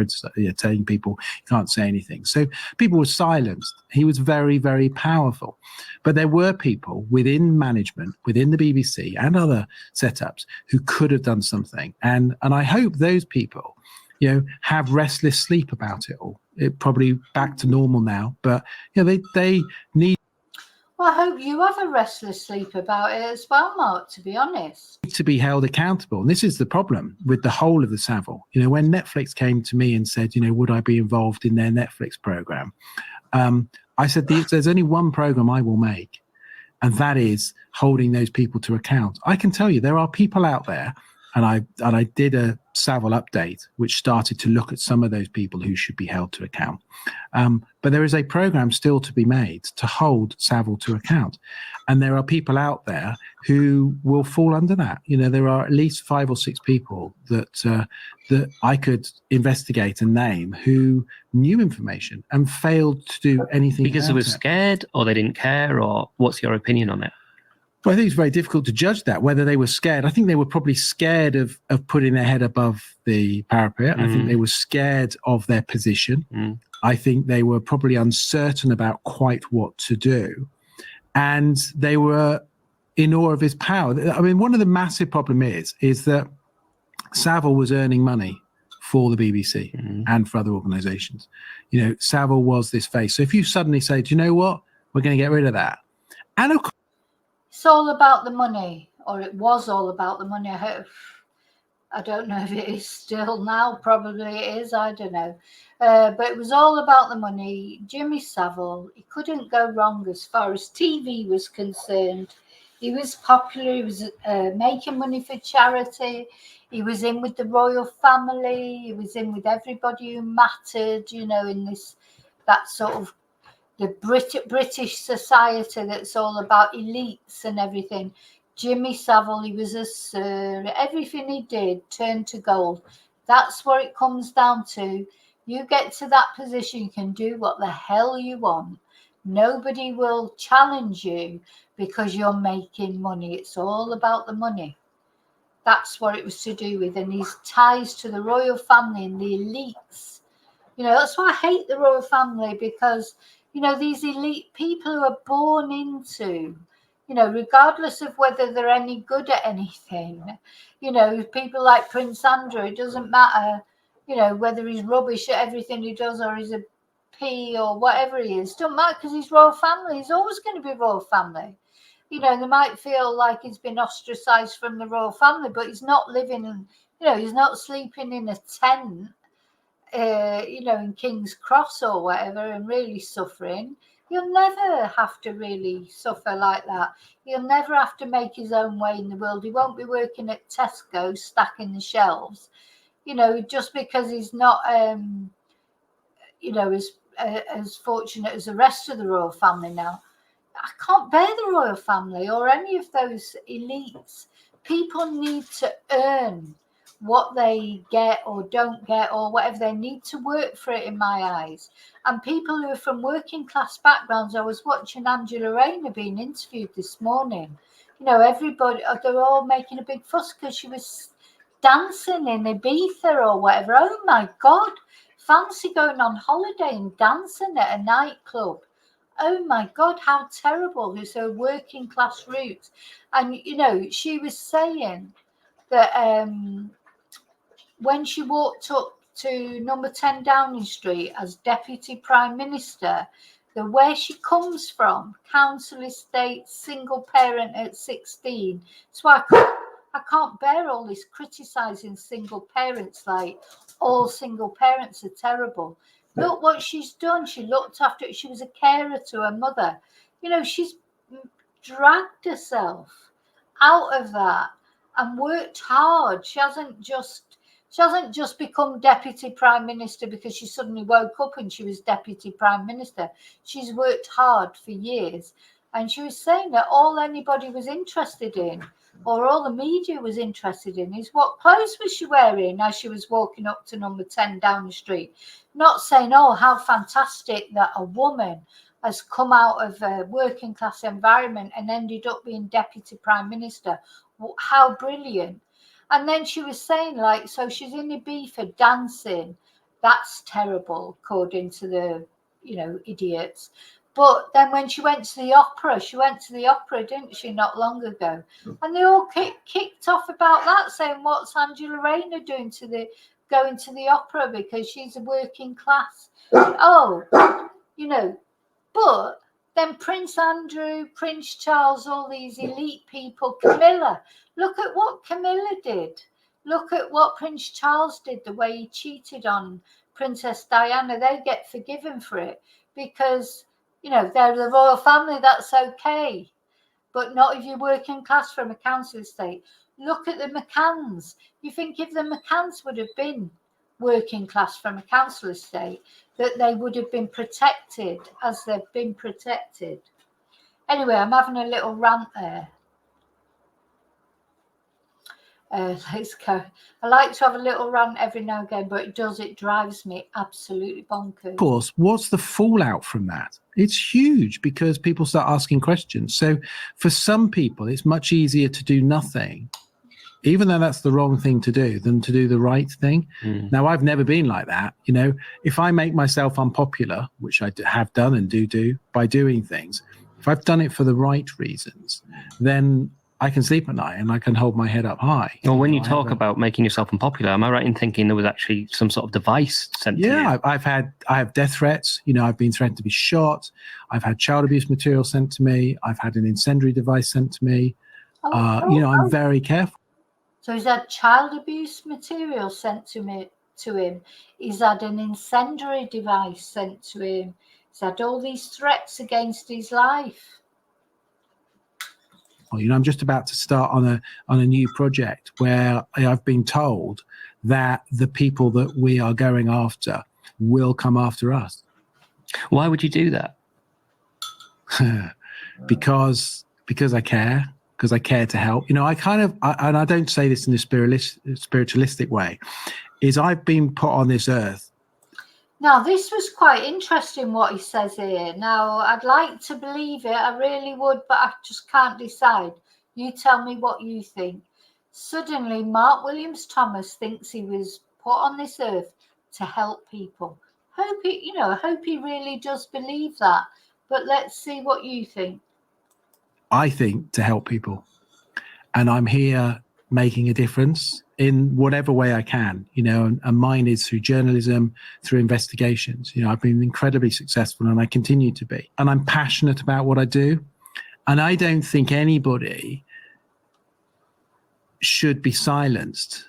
telling people you can't say anything. So people were silenced. He was very, very powerful. But there were people within management, within the BBC and other setups who could have done something. And I hope those people, you know, have restless sleep about it all. It probably back to normal now, but you know, they need. Well, I hope you have a restless sleep about it as well, Mark, to be honest. To be held accountable. And this is the problem with the whole of the Savile. You know, when Netflix came to me and said, you know, would I be involved in their Netflix program? I said, there's only one program I will make, and that is holding those people to account. I can tell you there are people out there, and I did a Savile update, which started to look at some of those people who should be held to account. But there is a program still to be made to hold Savile to account. And there are people out there who will fall under that. You know, there are at least 5 or 6 people that I could investigate and name who knew information and failed to do anything because they were scared, or they didn't care, or what's your opinion on it? Well, I think it's very difficult to judge that, whether they were scared. I think they were probably scared of putting their head above the parapet. I think they were scared of their position. I think they were probably uncertain about quite what to do. And they were in awe of his power. I mean, one of the massive problems is that Savile was earning money for the BBC and for other organisations. You know, Savile was this face. So if you suddenly say, do you know what? We're going to get rid of that. And of course, it's all about the money, or it was all about the money. I don't know if it is still now. Probably it is. I don't know. But it was all about the money. Jimmy Savile, he couldn't go wrong as far as TV was concerned. He was popular. He was making money for charity. He was in with the royal family. He was in with everybody who mattered, you know, in that sort of the British society that's all about elites and everything. Jimmy Savile, he was a sir. Everything he did turned to gold. That's what it comes down to. You get to that position, you can do what the hell you want. Nobody will challenge you because you're making money. It's all about the money. That's what it was to do with. And his ties to the royal family and the elites. You know, that's why I hate the royal family, because, you know, these elite people who are born into, you know, regardless of whether they're any good at anything, you know, people like Prince Andrew, it doesn't matter, you know, whether he's rubbish at everything he does or he's a P or whatever he is, don't matter, because he's royal family. He's always going to be royal family. You know, they might feel like he's been ostracized from the royal family, but he's not living in, you know, he's not sleeping in a tent, you know, in King's Cross or whatever, and really suffering. He'll never have to really suffer like that. He'll never have to make his own way in the world. He won't be working at Tesco stacking the shelves, you know, just because he's not, you know, as fortunate as the rest of the royal family now. I can't bear the royal family or any of those elites. People need to earn what they get or don't get or whatever. They need to work for it, in my eyes. And people who are from working class backgrounds, I was watching Angela Rayner being interviewed this morning. everybody, they were all making a big fuss because she was dancing in Ibiza or whatever. Oh my God, fancy going on holiday and dancing at a nightclub. Oh my God, how terrible is her working class roots. And, she was saying that when she walked up to number 10 Downing Street as Deputy Prime Minister, where she comes from, council estate, single parent at 16. So I can't bear all this criticising single parents, like all single parents are terrible. Look what she's done. She looked after it. She was a carer to her mother. She's dragged herself out of that and worked hard. She hasn't just become Deputy Prime Minister because she suddenly woke up and she was Deputy Prime Minister. She's worked hard for years. And she was saying that all anybody was interested in, or all the media was interested in, is what clothes was she wearing as she was walking up to number 10 Downing Street. Not saying, oh, how fantastic that a woman has come out of a working class environment and ended up being Deputy Prime Minister. How brilliant. And then she was saying, like, so she's in Ibiza dancing. That's terrible, according to the, idiots. But then when she went to the opera, didn't she, not long ago? And they all kicked off about that, saying, what's Angela Rayner doing going to the opera because she's a working class? Oh, but then Prince Andrew, Prince Charles, all these elite people, Camilla. Look at what Camilla did. Look at what Prince Charles did, the way he cheated on Princess Diana. They get forgiven for it because, they're the royal family, that's okay. But not if you're working class from a council estate. Look at the McCanns. You think if the McCanns would have been working class from a council estate, that they would have been protected as they've been protected. Anyway, I'm having a little rant there. Let's go. I like to have a little rant every now and again, but it drives me absolutely bonkers. Of course, what's the fallout from that? It's huge because people start asking questions. So for some people, it's much easier to do nothing, even though that's the wrong thing to do, than to do the right thing. Now, I've never been like that. If I make myself unpopular, which I have done and do by doing things, if I've done it for the right reasons, then I can sleep at night and I can hold my head up high. Well, when you talk about making yourself unpopular, am I right in thinking there was actually some sort of device sent to you? Yeah, I have death threats. I've been threatened to be shot. I've had child abuse material sent to me. I've had an incendiary device sent to me. I'm very careful. So he's had child abuse material sent to him. He's had an incendiary device sent to him. He's had all these threats against his life. Well, I'm just about to start on a new project where I've been told that the people that we are going after will come after us. Why would you do that? Because I care. Because I care to help. And I don't say this in a spiritualistic way, is I've been put on this earth. Now, this was quite interesting what he says here. Now, I'd like to believe it. I really would, but I just can't decide. You tell me what you think. Suddenly, Mark Williams Thomas thinks he was put on this earth to help people. I hope he really does believe that. But let's see what you think. I think to help people, and I'm here making a difference in whatever way I can, and mine is through journalism, through investigations. I've been incredibly successful and I continue to be, and I'm passionate about what I do. And I don't think anybody should be silenced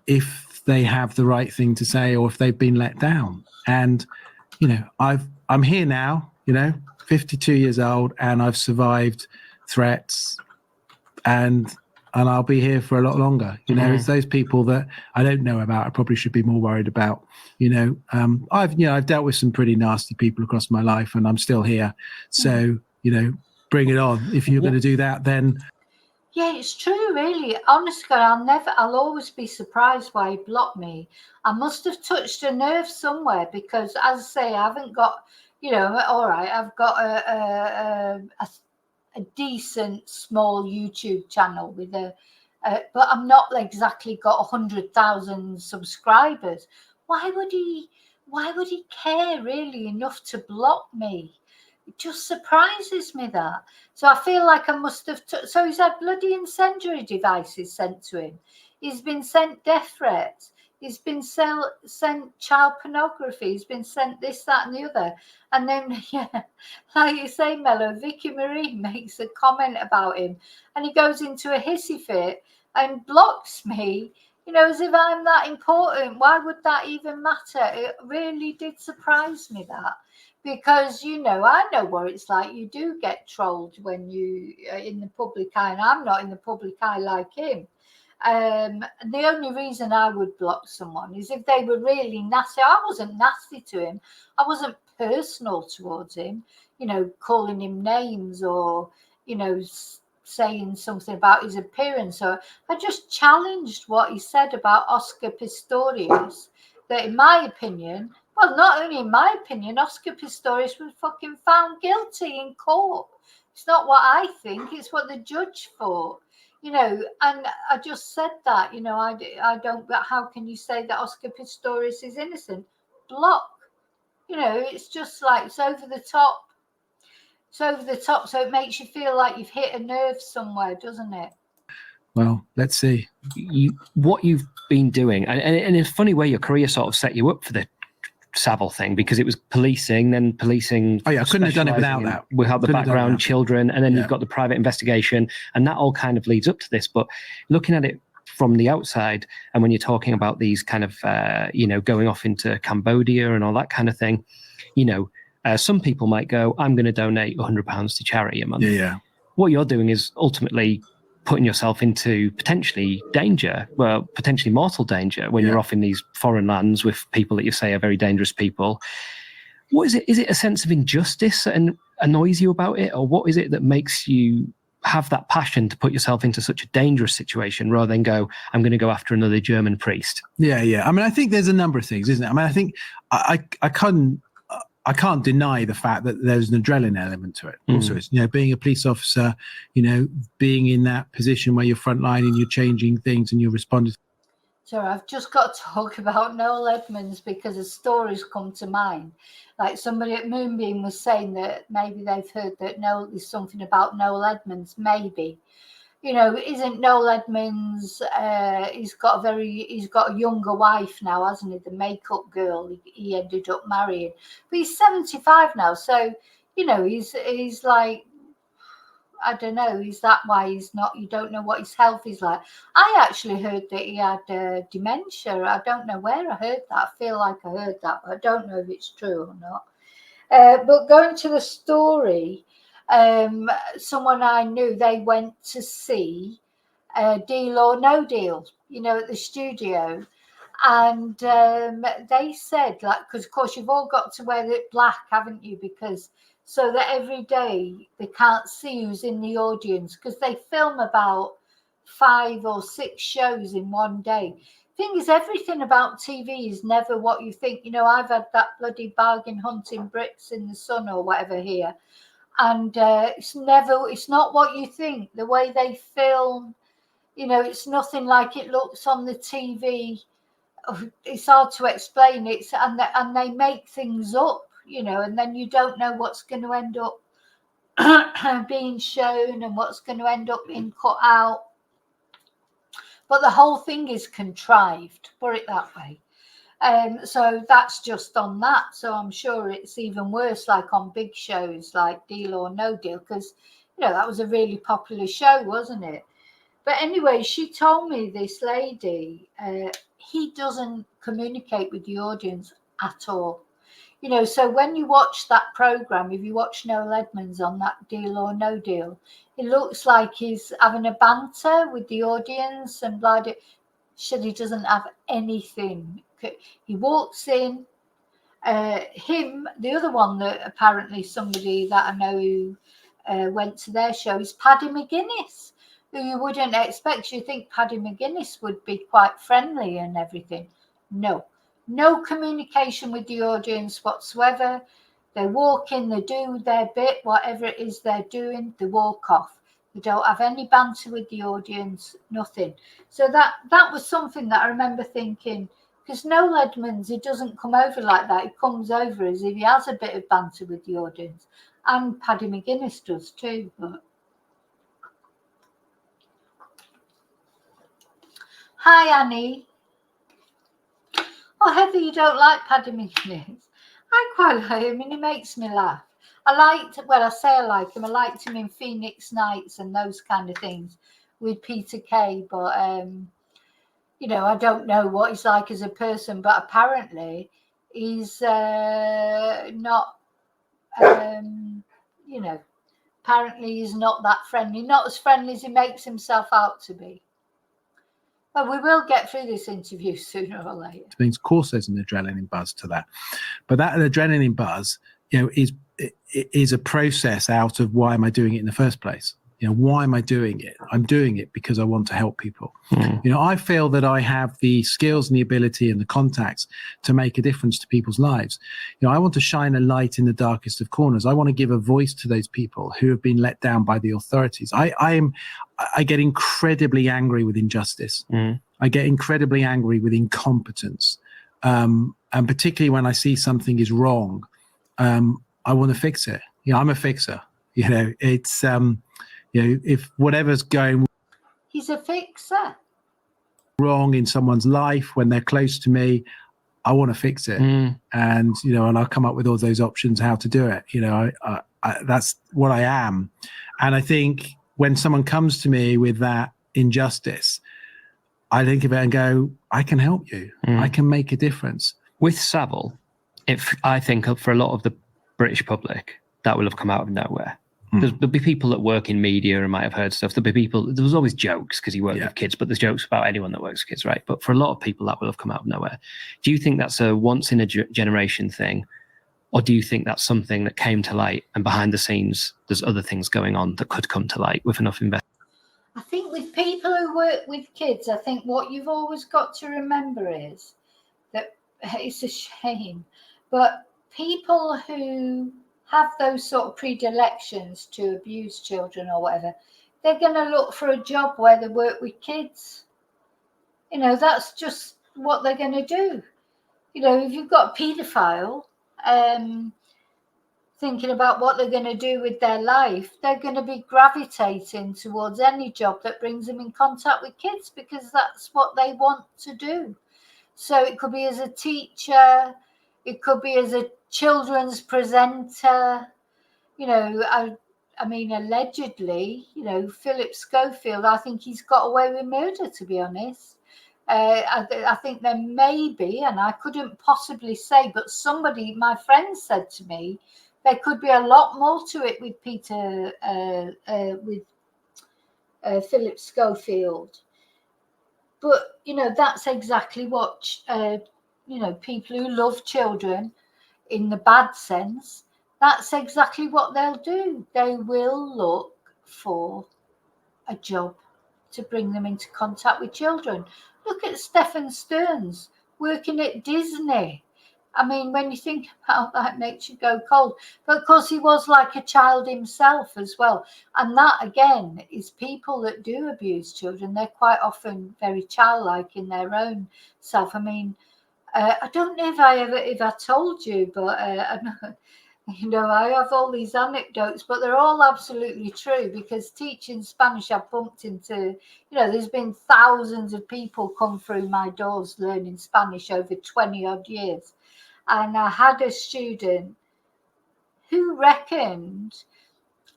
if they have the right thing to say or if they've been let down. And, I'm here now, 52 years old, and I've survived threats and I'll be here for a lot longer. It's those people that I don't know about I probably should be more worried about. I've dealt with some pretty nasty people across my life and I'm still here. So, bring it on. If you're going to do that, then yeah, it's true, really. Honestly, I'll always be surprised why he blocked me. I must have touched a nerve somewhere because, as I say, I haven't got, all right, I've got a decent small YouTube channel with but I'm not exactly got 100,000 subscribers. Why would he care really enough to block me? It just surprises me that. So I feel like I must have. So he's had bloody incendiary devices sent to him. He's been sent death threats. He's been sent child pornography. He's been sent this, that, and the other. And then, yeah, like you say, Mello, Vicki Marie makes a comment about him, and he goes into a hissy fit and blocks me. As if I'm that important. Why would that even matter? It really did surprise me that. Because, I know what it's like. You do get trolled when you are in the public eye, and I'm not in the public eye like him. The only reason I would block someone is if they were really nasty. I wasn't nasty to him. I wasn't personal towards him, calling him names or, saying something about his appearance. Or I just challenged what he said about Oscar Pistorius, that in my opinion, well, not only in my opinion, Oscar Pistorius was fucking found guilty in court. It's not what I think, it's what the judge thought, and I just said that, I don't, but how can you say that Oscar Pistorius is innocent? Block. It's just like, it's over the top. It's over the top, so it makes you feel like you've hit a nerve somewhere, doesn't it? Well, let's see. What you've been doing, and in a funny way, your career sort of set you up for the Saville thing, because it was policing, then policing. Oh yeah, I couldn't have done it without that. We have the background children, and then you've got the private investigation, and that all kind of leads up to this. But looking at it from the outside, and when you're talking about these kind of, going off into Cambodia and all that kind of thing, some people might go, I'm going to donate £100 to charity a month. Yeah. What you're doing is ultimately putting yourself into potentially danger, well, potentially mortal danger when you're off in these foreign lands with people that you say are very dangerous people. What is it? Is it a sense of injustice and annoys you about it? Or what is it that makes you have that passion to put yourself into such a dangerous situation rather than go, I'm going to go after another German priest? Yeah. I mean, I think there's a number of things, isn't it? I mean, I think I can't deny the fact that there's an adrenaline element to it. Also, it's, being a police officer, being in that position where you're frontline and you're changing things and you're responding. Sorry, I've just got to talk about Noel Edmonds because a story's come to mind. Like somebody at Moonbeam was saying that maybe they've heard that there's something about Noel Edmonds, maybe. Isn't Noel Edmonds, he's got a younger wife now, hasn't he? The makeup girl he ended up marrying. But he's 75 now. So, he's like, I don't know, is that why he's not, you don't know what his health is like? I actually heard that he had dementia. I don't know where I heard that. I feel like I heard that, but I don't know if it's true or not. But going to the story, someone I knew, they went to see Deal or No Deal, at the studio. And they said, because of course you've all got to wear it black, haven't you? Because so that every day they can't see who's in the audience, because they film about 5 or 6 shows in one day. Thing is, everything about TV is never what you think. I've had that bloody bargain hunting bricks in the sun or whatever here. And it's not what you think. The way they film, it's nothing like it looks on the TV. It's hard to explain it. And they make things up, and then you don't know what's going to end up being shown and what's going to end up being cut out. But the whole thing is contrived, put it that way. So that's just on that. So I'm sure it's even worse, like on big shows like Deal or No Deal, because that was a really popular show, wasn't it? But anyway, she told me, this lady, he doesn't communicate with the audience at all. So when you watch that program, if you watch Noel Edmonds on that Deal or No Deal, it looks like he's having a banter with the audience and blah, blah. He doesn't have anything. He walks in, the other one that apparently somebody that I know who went to their show is Paddy McGuinness, who you wouldn't expect. You think Paddy McGuinness would be quite friendly and everything. No communication with the audience whatsoever. They walk in, they do their bit, whatever it is they're doing, they walk off. They don't have any banter with the audience, nothing. So that was something that I remember thinking, because Noel Edmonds, he doesn't come over like that. He comes over as if he has a bit of banter with the audience. And Paddy McGuinness does too. But... Hi, Annie. Oh, Heather, you don't like Paddy McGuinness? I quite like him, and he makes me laugh. I like him. I liked him in Phoenix Nights and those kind of things with Peter Kay. But, you know, I don't know what he's like as a person, but apparently he's not, you know, apparently he's not that friendly. Not as friendly as he makes himself out to be. But we will get through this interview sooner or later. It means, of course, there's an adrenaline buzz to that. But that adrenaline buzz, you know, is a process out of why am I doing it in the first place? You know, why am I doing it? I'm doing it because I want to help people. You know, I feel that I have the skills and the ability and the contacts to make a difference to people's lives. You know, I want to shine a light in the darkest of corners. I want to give a voice to those people who have been let down by the authorities. I get incredibly angry with injustice. I get incredibly angry with incompetence. And particularly when I see something is wrong, I want to fix it. You know, I'm a fixer. You know, it's, you know, if whatever's going He's a fixer. wrong in someone's life when they're close to me, I want to fix it. And, you know, and I'll come up with all those options how to do it. You know, I that's what I am. And I think when someone comes to me with that injustice, I think of it and go, I can help you. I can make a difference. With Saville, I think for a lot of the British public, that will have come out of nowhere. There'll be people that work in media and might have heard stuff. There'll be people, there was always jokes because he worked with kids, but there's jokes about anyone that works with kids, right? But for a lot of people, that will have come out of nowhere. Do you think that's a once in a generation thing? Or do you think that's something that came to light and behind the scenes, there's other things going on that could come to light with enough investment? I think with people who work with kids, I think what you've always got to remember is that it's a shame, but people who have those sort of predilections to abuse children or whatever, they're going to look for a job where they work with kids. You know, that's just what they're going to do. You know, if you've got a paedophile thinking about what they're going to do with their life, they're going to be gravitating towards any job that brings them in contact with kids because that's what they want to do. So it could be as a teacher, it could be as a children's presenter. You know, I mean, allegedly, you know, Philip Schofield, I think he's got away with murder, to be honest. I think there may be, and I couldn't possibly say, but somebody, my friend said to me, there could be a lot more to it with Philip Schofield. But, you know, that's exactly what, you know, people who love children in the bad sense, that's exactly what they'll do. They will look for a job to bring them into contact with children. Look at Stephen Stearns working at Disney. I mean, when you think about that, it makes you go cold. But of course, he was like a child himself as well. And that, again, is people that do abuse children. They're quite often very childlike in their own self. I mean, I don't know if I told you, but you know, I have all these anecdotes, but they're all absolutely true because teaching Spanish, I've bumped into, you know, there's been thousands of people come through my doors learning Spanish over 20 odd years. And I had a student who reckoned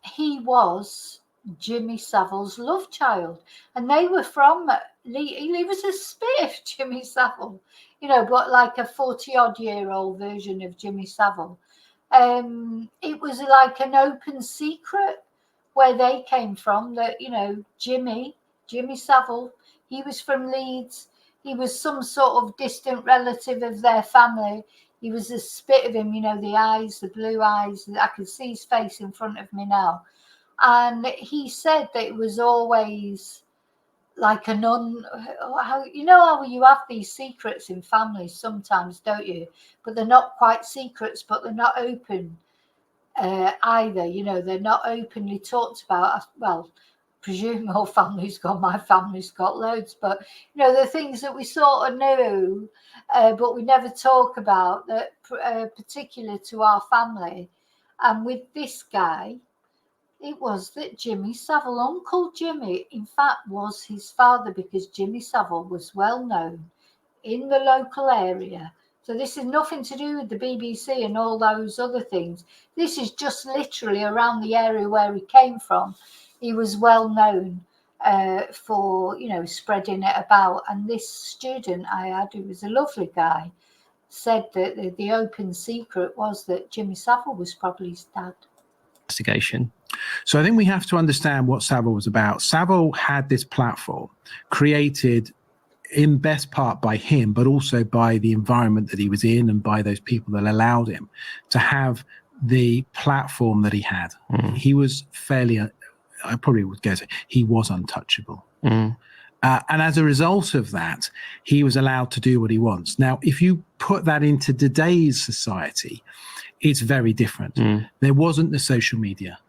he was Jimmy Savile's love child. And they were from, he was a spiff, Jimmy Savile, you know, but like a 40-odd-year-old version of Jimmy Savile. It was like an open secret where they came from that, you know, Jimmy Savile, he was from Leeds. He was some sort of distant relative of their family. He was a spit of him, you know, the eyes, the blue eyes. I can see his face in front of me now. And he said that it was always like you know how you have these secrets in families sometimes, don't you? But they're not quite secrets, but they're not open. either. You know, they're not openly talked about. Well, presume all families got, my family's got loads, but you know, the things that we sort of knew, but we never talk about, that particular to our family. And with this guy, it was that Jimmy Savile, Uncle Jimmy, in fact, was his father, because Jimmy Savile was well known in the local area. So this is nothing to do with the BBC and all those other things. This is just literally around the area where he came from. He was well known for, you know, spreading it about. And this student I had, who was a lovely guy, said that the open secret was that Jimmy Savile was probably his dad. Investigation. So I think we have to understand what Savile was about. Savile had this platform created in best part by him, but also by the environment that he was in and by those people that allowed him to have the platform that he had. He was fairly, I probably would guess, he was untouchable. And as a result of that, he was allowed to do what he wants. Now, if you put that into today's society, it's very different. There wasn't the social media.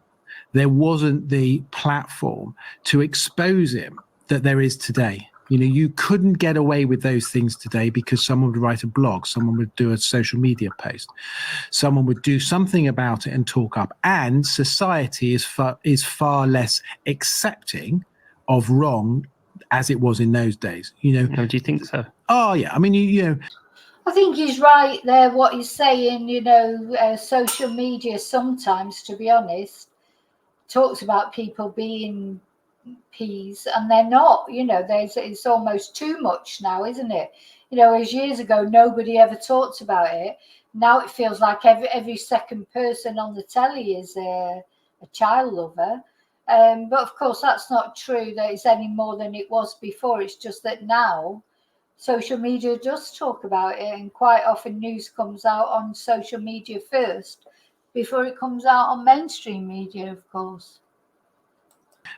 There wasn't the platform to expose him that there is today. You know, you couldn't get away with those things today because someone would write a blog, someone would do a social media post, someone would do something about it and talk up. And society is far less accepting of wrong as it was in those days. You know, do you think so? Oh yeah, I mean, you know, I think he's right there, what he's saying. You know, social media sometimes, to be honest, talks about people being peas, and they're not. You know, it's almost too much now, isn't it? You know, as years ago nobody ever talked about it. Now it feels like every second person on the telly is a child lover. But of course that's not true, that it's any more than it was before. It's just that now social media does talk about it, and quite often news comes out on social media first before it comes out on mainstream media, of course.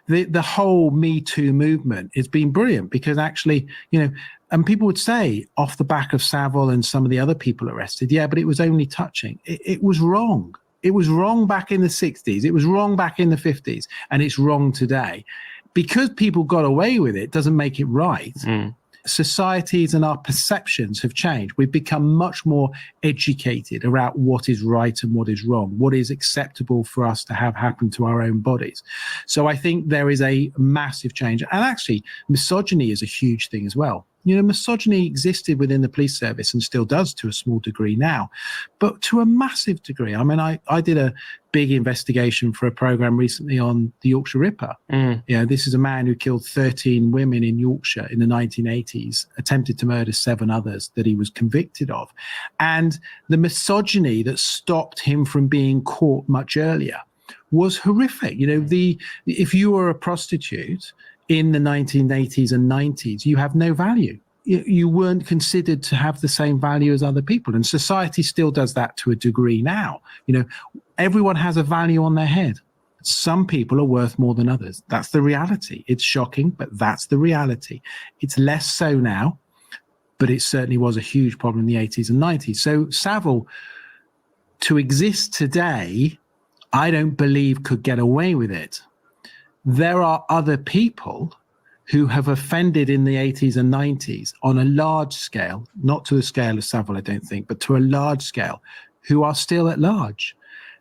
The whole Me Too movement has been brilliant because actually, you know, and people would say off the back of Savile and some of the other people arrested, yeah, but it was only touching. It was wrong. It was wrong back in the 60s. It was wrong back in the 50s. And it's wrong today. Because people got away with it doesn't make it right. Societies and our perceptions have changed. We've become much more educated about what is right and what is wrong, what is acceptable for us to have happen to our own bodies. So I think there is a massive change. And actually, misogyny is a huge thing as well. You know, misogyny existed within the police service and still does to a small degree now, but to a massive degree. I mean, I did a big investigation for a program recently on the Yorkshire Ripper. You know, this is a man who killed 13 women in Yorkshire in the 1980s, attempted to murder 7 others that he was convicted of. And the misogyny that stopped him from being caught much earlier was horrific. You know, if you were a prostitute in the 1980s and 90s, you have no value. You weren't considered to have the same value as other people. And society still does that to a degree now. You know, everyone has a value on their head. Some people are worth more than others. That's the reality. It's shocking, but that's the reality. It's less so now, but it certainly was a huge problem in the 80s and 90s. So Savile, to exist today, I don't believe could get away with it. There are other people who have offended in the 80s and 90s on a large scale, not to the scale of Savile, I don't think, but to a large scale, who are still at large.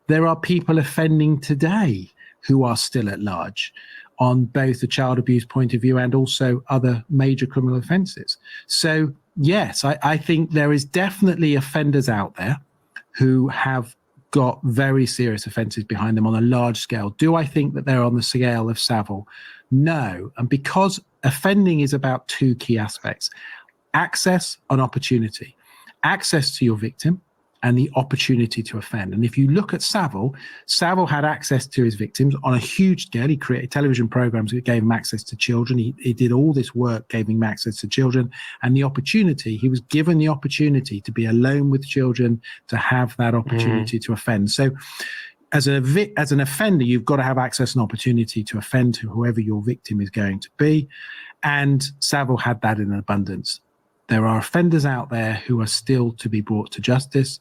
There are people offending today who are still at large on both the child abuse point of view and also other major criminal offences. So, yes, I think there is definitely offenders out there who have got very serious offences behind them on a large scale. Do I think that they're on the scale of Savile? No. And because offending is about 2 key aspects: access and opportunity. Access to your victim and the opportunity to offend. And if you look at Savile had access to his victims on a huge scale. He created television programs that gave him access to children. He did all this work, gave him access to children, and the opportunity, he was given the opportunity to be alone with children, to have that opportunity to offend. So as an offender, you've got to have access and opportunity to offend to whoever your victim is going to be. And Savile had that in abundance. There are offenders out there who are still to be brought to justice,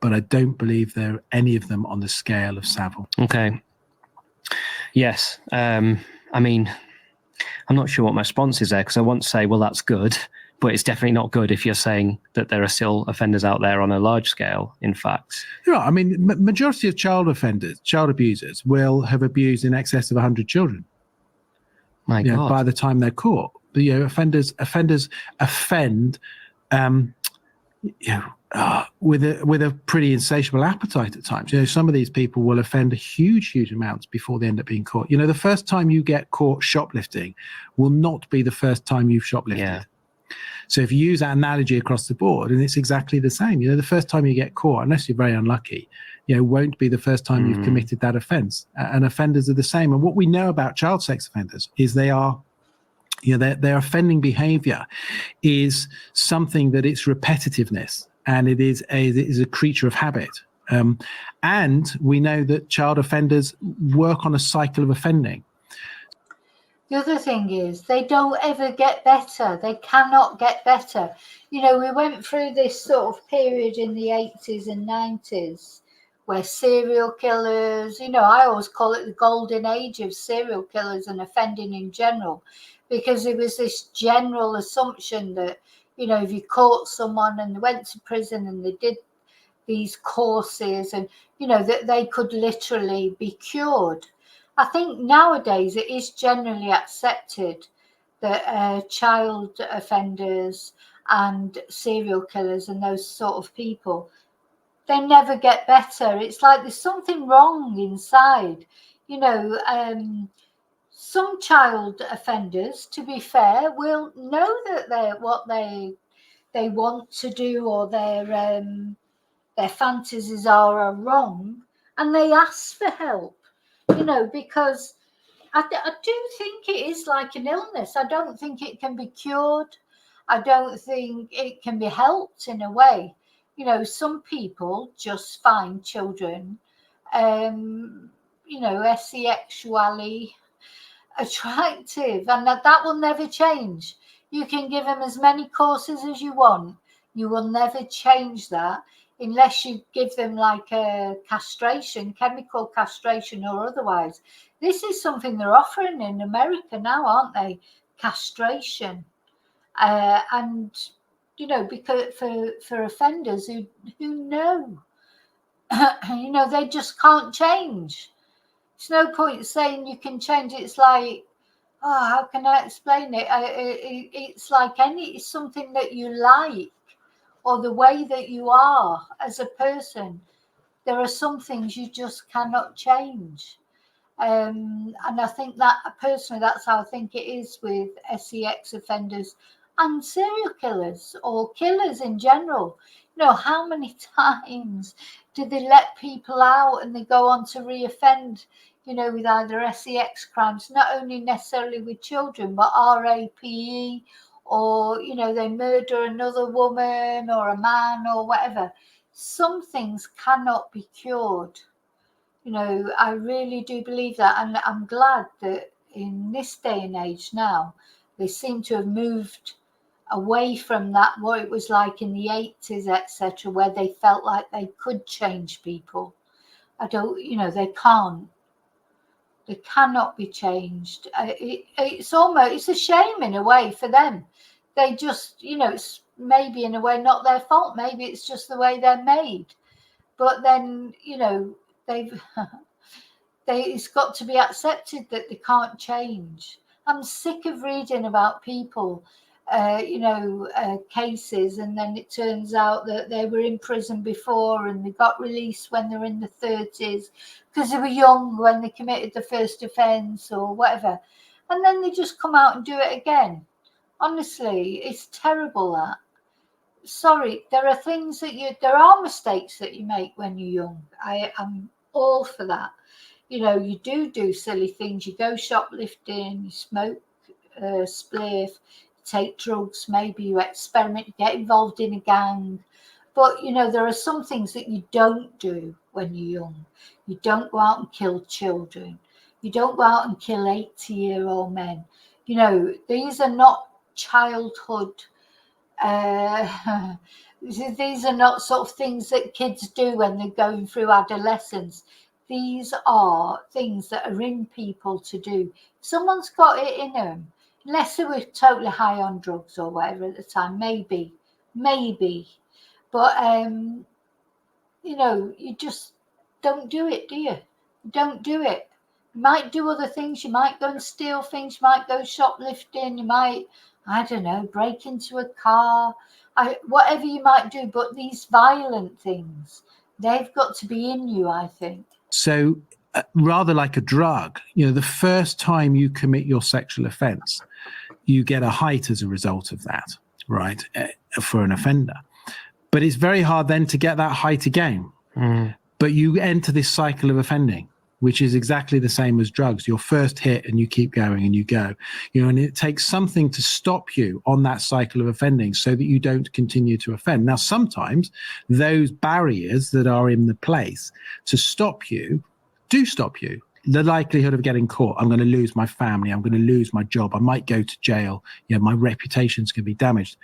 but I don't believe there are any of them on the scale of Saville. Okay. Yes. I mean, I'm not sure what my response is there, because I want to say, well, that's good, but it's definitely not good if you're saying that there are still offenders out there on a large scale, in fact. Yeah, I mean, majority of child offenders, child abusers, will have abused in excess of 100 children. My God. By the time they're caught. But, offenders offend with a pretty insatiable appetite at times. Some of these people will offend huge amounts before they end up being caught. The first time you get caught shoplifting will not be the first time you've shoplifted. Yeah. So if you use that analogy across the board, and it's exactly the same. The first time you get caught, unless you're very unlucky, won't be the first time you've committed that offence. And offenders are the same. And what we know about child sex offenders is they are, their offending behaviour is something that it's repetitiveness, and it is a creature of habit. And we know that child offenders work on a cycle of offending. The other thing is they don't ever get better. They cannot get better. We went through this sort of period in the 80s and 90s where serial killers, I always call it the golden age of serial killers and offending in general, because it was this general assumption that, if you caught someone and they went to prison and they did these courses and, that they could literally be cured. I think nowadays it is generally accepted that child offenders and serial killers and those sort of people, they never get better. It's like there's something wrong inside. Some child offenders, to be fair, will know that what they want to do or their fantasies are wrong, and they ask for help. Because I do think it is like an illness. I don't think it can be cured. I don't think it can be helped in a way. Some people just find children, sexually attractive, and that will never change. You can give them as many courses as you want. You will never change that unless you give them like a castration, chemical castration or otherwise. This is something they're offering in America now, aren't they? Castration. And, because for offenders who know, they just can't change. It's no point saying you can change it. It's like, how can I explain it? It's like it's something that you like, or the way that you are as a person. There are some things you just cannot change. And I think that personally, that's how I think it is with sex offenders and serial killers or killers in general. How many times do they let people out and they go on to reoffend, with either sex crimes, not only necessarily with children, but rape, or, they murder another woman or a man or whatever. Some things cannot be cured. I really do believe that. And I'm glad that in this day and age now, they seem to have moved away from that, what it was like in the 80s, etc., where they felt like they could change people. They can't. They cannot be changed. It's a shame in a way for them. They just, it's maybe in a way not their fault. Maybe it's just the way they're made. But then, it's got to be accepted that they can't change. I'm sick of reading about people, cases, and then it turns out that they were in prison before and they got released when they were in the 30s because they were young when they committed the first offence or whatever. And then they just come out and do it again. Honestly, it's terrible that. Sorry, there are things there are mistakes that you make when you're young. I am all for that. You do silly things. You go shoplifting, you smoke spliff, take drugs, maybe you experiment, get involved in a gang. But, there are some things that you don't do when you're young. You don't go out and kill children. You don't go out and kill 80-year-old men. These are not childhood These are not sort of things that kids do when they're going through adolescence. These are things that are in people to do. If someone's got it in them, unless they were totally high on drugs or whatever at the time, maybe. But, you know, you just don't do it, do you? Don't do it. You might do other things. You might go and steal things. You might go shoplifting. You might, I don't know, break into a car. Whatever you might do. But these violent things, they've got to be in you, I think. So rather like a drug, you know, the first time you commit your sexual offense, you get a height as a result of that, right, for an offender. But it's very hard then to get that height again. But you enter this cycle of offending, which is exactly the same as drugs. Your first hit and you keep going and you go, you know, and it takes something to stop you on that cycle of offending so that you don't continue to offend. Now, sometimes those barriers that are in the place to stop you do stop you. The likelihood of getting caught, I'm going to lose my family, I'm going to lose my job, I might go to jail, you know, my reputation's going to be damaged.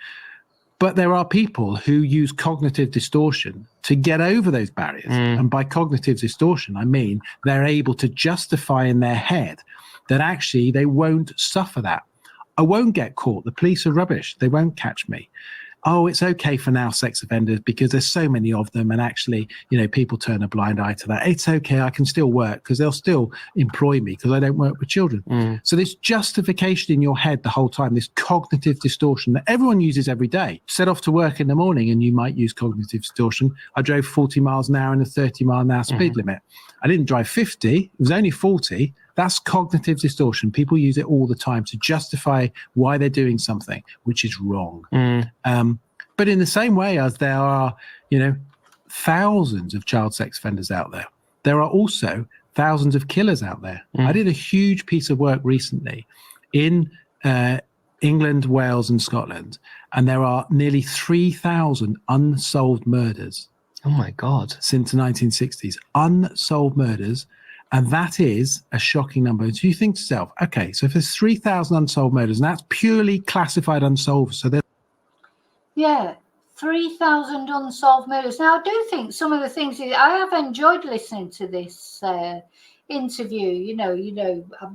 But there are people who use cognitive distortion to get over those barriers. And by cognitive distortion, I mean they're able to justify in their head that actually they won't suffer that. I won't get caught. The police are rubbish. They won't catch me. Oh, it's okay for now, sex offenders, because there's so many of them. And actually, you know, people turn a blind eye to that. It's okay. I can still work because they'll still employ me because I don't work with children. So this justification in your head the whole time, this cognitive distortion that everyone uses every day. Set off to work in the morning and you might use cognitive distortion. I drove 40 miles an hour in a 30-mile-an-hour speed limit. I didn't drive 50. It was only 40. That's cognitive distortion. People use it all the time to justify why they're doing something, which is wrong. But in the same way as there are, you know, thousands of child sex offenders out there, there are also thousands of killers out there. I did a huge piece of work recently in England, Wales, and Scotland, and there are nearly 3,000 unsolved murders. Oh my God. Since the 1960s, unsolved murders. And that is a shocking number. So you think to yourself, okay, so if there's 3,000 unsolved murders, and that's purely classified unsolved, so they're... Yeah, 3,000 unsolved murders. Now, I do think some of the things, I have enjoyed listening to this interview. You know,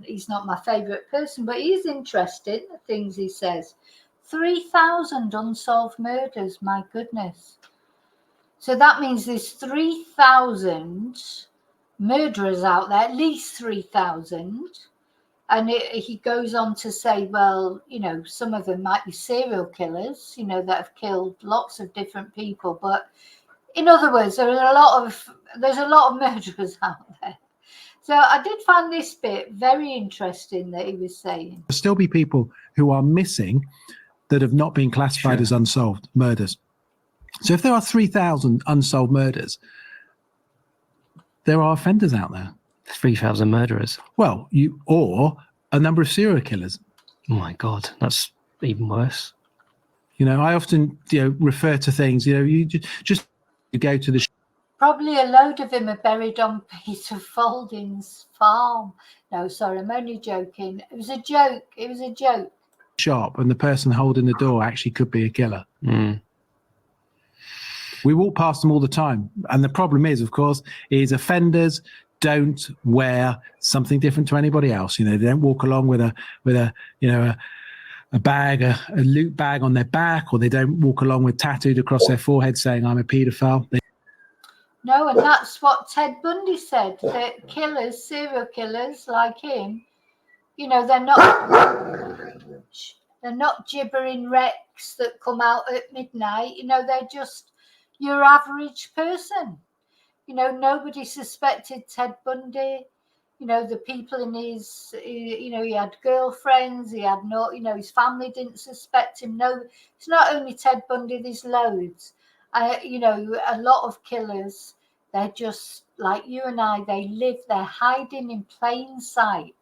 he's not my favourite person, but he's interesting, the things he says. 3,000 unsolved murders, my goodness. So that means there's 3,000 murderers out there, at least 3,000. And he goes on to say, well, you know, some of them might be serial killers, you know, that have killed lots of different people. But in other words, there's a lot of murderers out there. So I did find this bit very interesting that he was saying. There'll still be people who are missing that have not been classified as unsolved murders. So if there are 3,000 unsolved murders, there are offenders out there. 3,000 murderers. Well, or a number of serial killers. Oh my God, that's even worse. You know, I often, you know, refer to things, you know, you just go to the... Probably a load of them are buried on Peter Folding's farm. No, sorry, I'm only joking. It was a joke. Shop, and the person holding the door actually could be a killer. We walk past them all the time. And the problem is, of course, is offenders don't wear something different to anybody else. You know, they don't walk along with a you know, a bag, a loot bag on their back, or they don't walk along with tattooed across their forehead saying, I'm a paedophile. No, and that's what Ted Bundy said, that killers, serial killers like him, you know, they're not gibbering wrecks that come out at midnight. You know, they're just your average person. You know, nobody suspected Ted Bundy. You know, the people in his, you know, he had girlfriends, he had no, you know, his family didn't suspect him. No, it's not only Ted Bundy, there's loads. You know, a lot of killers, they're just like you and I, they're hiding in plain sight.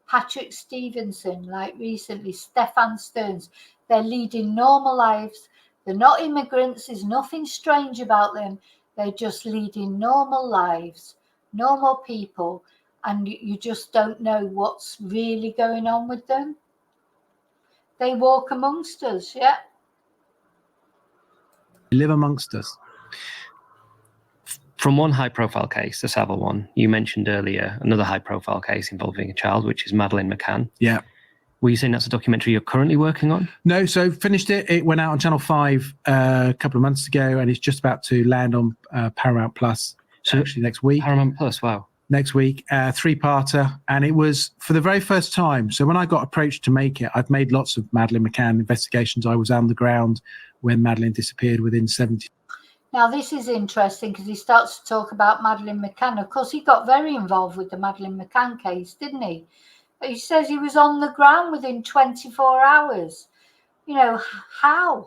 Patrick Stevenson, like recently, Stefan Stearns, they're leading normal lives. They're not immigrants. There's nothing strange about them. They're just leading normal lives, normal people, and you just don't know what's really going on with them. They walk amongst us, yeah. They live amongst us. From one high-profile case, the Saville one, you mentioned earlier another high-profile case involving a child, which is Madeleine McCann. Yeah. Were you saying that's a documentary you're currently working on? No, so finished it. It went out on Channel 5 a couple of months ago, and it's just about to land on Paramount Plus. So actually next week. Paramount Plus, wow. Next week, 3-parter, and it was for the very first time. So when I got approached to make it, I've made lots of Madeleine McCann investigations. I was on the ground when Madeleine disappeared within 70. Now, this is interesting because he starts to talk about Madeleine McCann. Of course, he got very involved with the Madeleine McCann case, didn't he? He says he was on the ground within 24 hours. You know, how?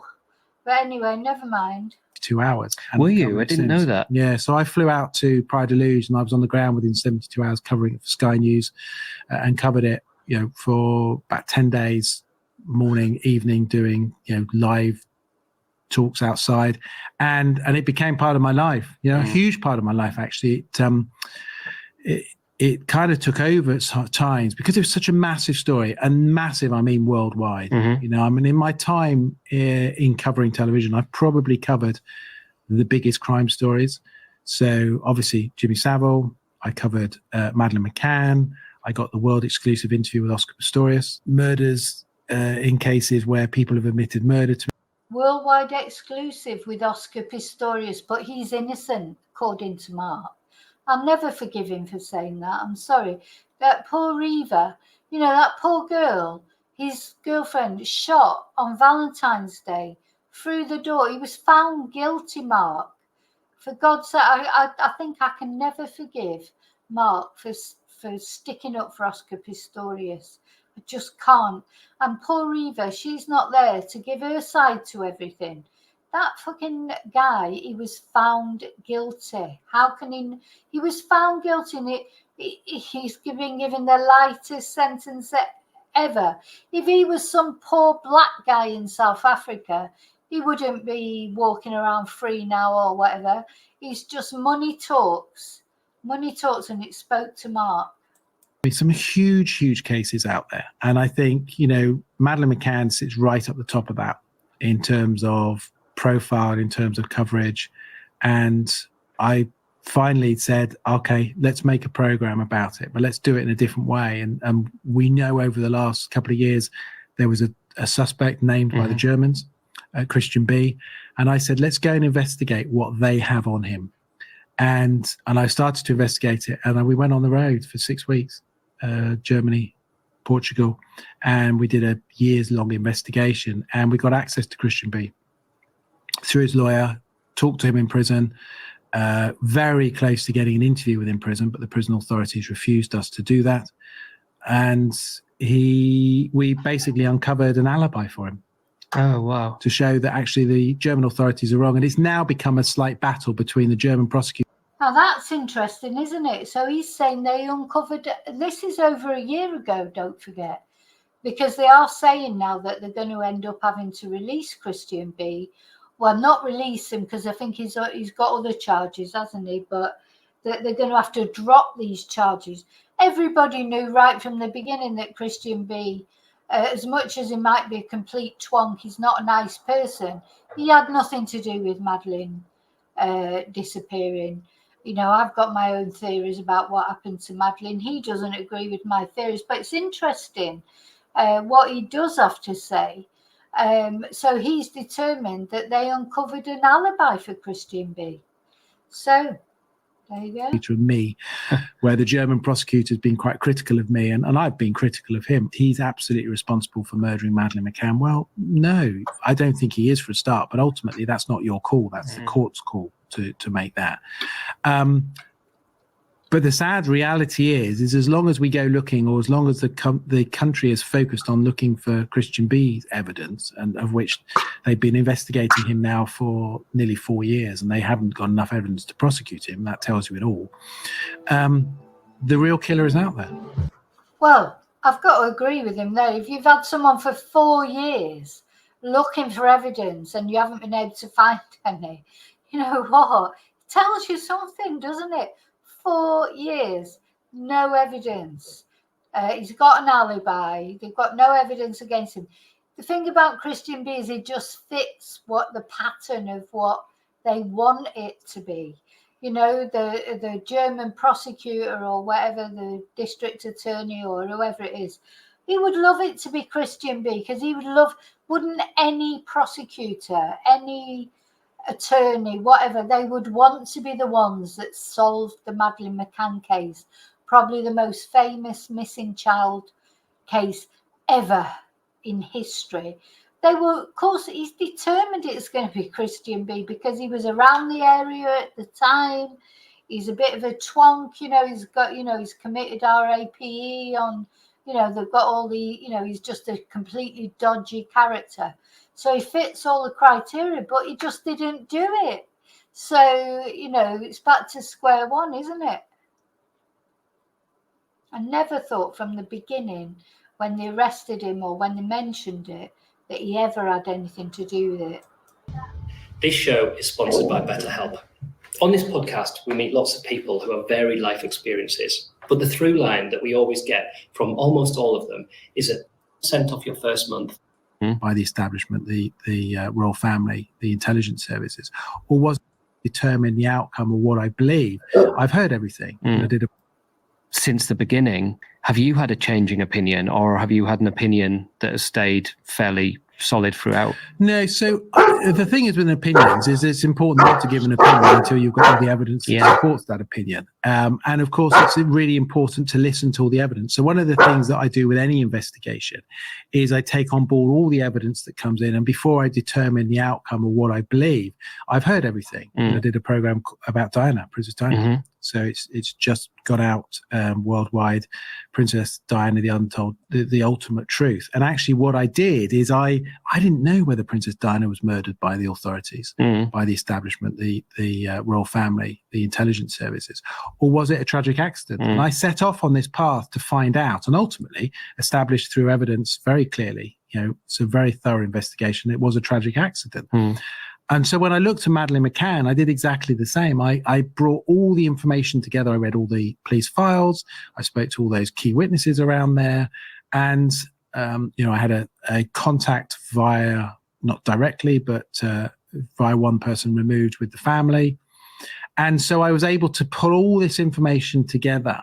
But anyway, never mind. 2 hours. Were you? I didn't know that. Yeah, so I flew out to Praia da Luz and I was on the ground within 72 hours covering it for Sky News and covered it, you know, for about 10 days, morning, evening, doing, you know, live talks outside, and it became part of my life, you know, a huge part of my life actually. It kind of took over at times because it was such a massive story, and massive I mean worldwide. You know, I mean, in my time in covering television, I've probably covered the biggest crime stories. So obviously Jimmy Savile, I covered Madeleine McCann, I got the world exclusive interview with Oscar Pistorius, murders in cases where people have admitted murder to. Worldwide exclusive with Oscar Pistorius, but he's innocent, according to Mark. I'll never forgive him for saying that. I'm sorry. That poor Reva, you know, that poor girl, his girlfriend shot on Valentine's Day through the door. He was found guilty, Mark. For God's sake, I think I can never forgive Mark for sticking up for Oscar Pistorius. I just can't. And poor Reva, she's not there to give her side to everything. That fucking guy, he was found guilty. How can he was found guilty, and he's given the lightest sentence ever. If he was some poor black guy in South Africa, he wouldn't be walking around free now or whatever. He's just money talks, and it spoke to Mark. Some huge cases out there. And I think, you know, Madeleine McCann sits right up the top of that in terms of profile, in terms of coverage. And I finally said, okay, let's make a program about it, but let's do it in a different way. And we know over the last couple of years, there was a suspect named by the Germans, Christian B. And I said, let's go and investigate what they have on him. And I started to investigate it. And we went on the road for 6 weeks. Germany, Portugal, and we did a years-long investigation, and we got access to Christian B through his lawyer, talked to him in prison, very close to getting an interview with him in prison, but the prison authorities refused us to do that. And we basically uncovered an alibi for him. Oh, wow. To show that actually the German authorities are wrong. And it's now become a slight battle between the German prosecutor. Now that's interesting, isn't it? So he's saying they uncovered, this is over a year ago, don't forget, because they are saying now that they're going to end up having to release Christian B. Well, not release him because I think he's got other charges, hasn't he? But they're going to have to drop these charges. Everybody knew right from the beginning that Christian B, as much as he might be a complete twonk, he's not a nice person. He had nothing to do with Madeleine disappearing. You know, I've got my own theories about what happened to Madeleine. He doesn't agree with my theories, but it's interesting what he does have to say. So he's determined that they uncovered an alibi for Christian B. So there you go. Of me, where the German prosecutor's been quite critical of me, and I've been critical of him. He's absolutely responsible for murdering Madeleine McCann. Well, no, I don't think he is for a start, but ultimately that's not your call. That's the court's call to make that. But the sad reality is as long as we go looking, or as long as the country is focused on looking for Christian B's evidence, and of which they've been investigating him now for nearly 4 years, and they haven't got enough evidence to prosecute him, that tells you it all. The real killer is out there. Well, I've got to agree with him there. If you've had someone for 4 years looking for evidence and you haven't been able to find any, you know what? It tells you something, doesn't it? 4 years, no evidence. He's got an alibi. They've got no evidence against him. the thing about Christian B is it just fits what the pattern of what they want it to be. You know, the German prosecutor or whatever, the district attorney or whoever it is, he would love it to be Christian B, because he would love, wouldn't any prosecutor, any attorney, whatever, they would want to be the ones that solved the Madeleine McCann case, probably the most famous missing child case ever in history. They were, of course, he's determined it's going to be Christian B because he was around the area at the time. He's a bit of a twonk, you know, he's got, you know, he's committed RAPE on, you know, they've got all the, you know, he's just a completely dodgy character. So he fits all the criteria, but he just didn't do it. So, you know, it's back to square one, isn't it? I never thought from the beginning, when they arrested him or when they mentioned it, that he ever had anything to do with it. This show is sponsored by BetterHelp. On this podcast, we meet lots of people who have varied life experiences, but the through line that we always get from almost all of them is a % off your first month. By the establishment, the royal family, the intelligence services, or was determine the outcome of what I believe. I've heard everything. I did Since the beginning, have you had a changing opinion, or have you had an opinion that has stayed fairly solid throughout? No, so the thing is with opinions is it's important not to give an opinion until you've got all the evidence that supports that opinion. And of course, it's really important to listen to all the evidence. So one of the things that I do with any investigation is I take on board all the evidence that comes in. And before I determine the outcome of what I believe, I've heard everything. I did a program about Diana, Princess Diana. So it's just got out worldwide, Princess Diana, the Untold, the ultimate truth. And actually what I did is I didn't know whether Princess Diana was murdered by the authorities, by the establishment, the royal family, the intelligence services, or was it a tragic accident? And I set off on this path to find out, and ultimately established through evidence very clearly, you know, it's a very thorough investigation, it was a tragic accident. And so when I looked at Madeleine McCann, I did exactly the same. I brought all the information together. I read all the police files. I spoke to all those key witnesses around there. And, you know, I had a contact via, not directly, but via one person removed with the family. And so I was able to put all this information together.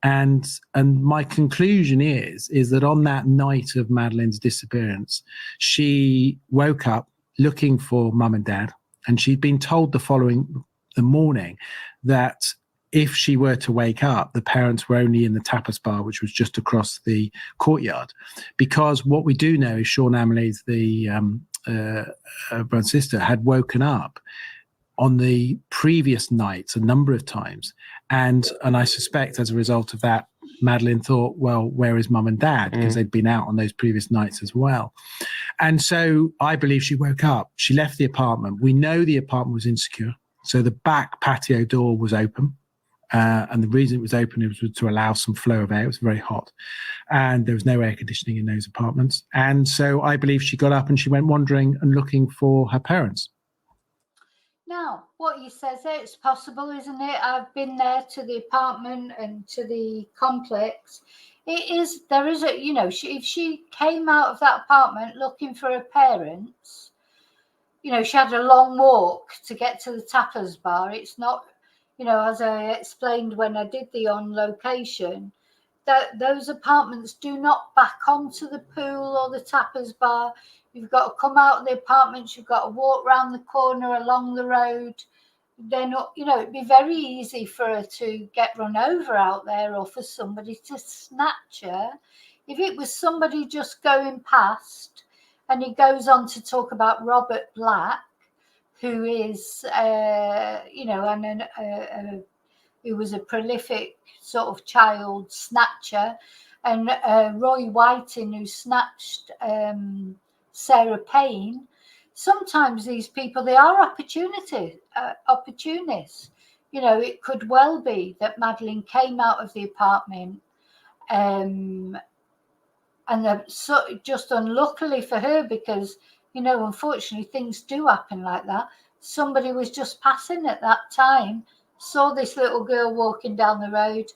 And my conclusion is that on that night of Madeleine's disappearance, she woke up looking for mum and dad, and she'd been told the morning that if she were to wake up, the parents were only in the tapas bar, which was just across the courtyard. Because what we do know is Sean Amelie's, the brother and sister, had woken up on the previous nights a number of times, and I suspect as a result of that, Madeleine thought, well, where is mum and dad? Because they'd been out on those previous nights as well. And so I believe she woke up. She left the apartment. We know the apartment was insecure. So the back patio door was open. And the reason it was open was to allow some flow of air. It was very hot. And there was no air conditioning in those apartments. And so I believe she got up and she went wandering and looking for her parents. Now, what you says there, it's possible, isn't it? I've been there to the apartment and to the complex. There is a, you know, if she came out of that apartment looking for her parents, you know, she had a long walk to get to the tapas bar. It's not, you know, as I explained when I did the on location, that those apartments do not back onto the pool or the tapas bar. You've got to come out of the apartments, you've got to walk round the corner along the road. They're not, you know, it'd be very easy for her to get run over out there or for somebody to snatch her. If it was somebody just going past, and he goes on to talk about Robert Black, who is, you know, who was a prolific sort of child snatcher, and Roy Whiting, who snatched Sarah Payne. Sometimes these people, they are opportunists. You know, it could well be that Madeleine came out of the apartment and just unluckily for her, because, you know, unfortunately things do happen like that. Somebody was just passing at that time, saw this little girl walking down the road,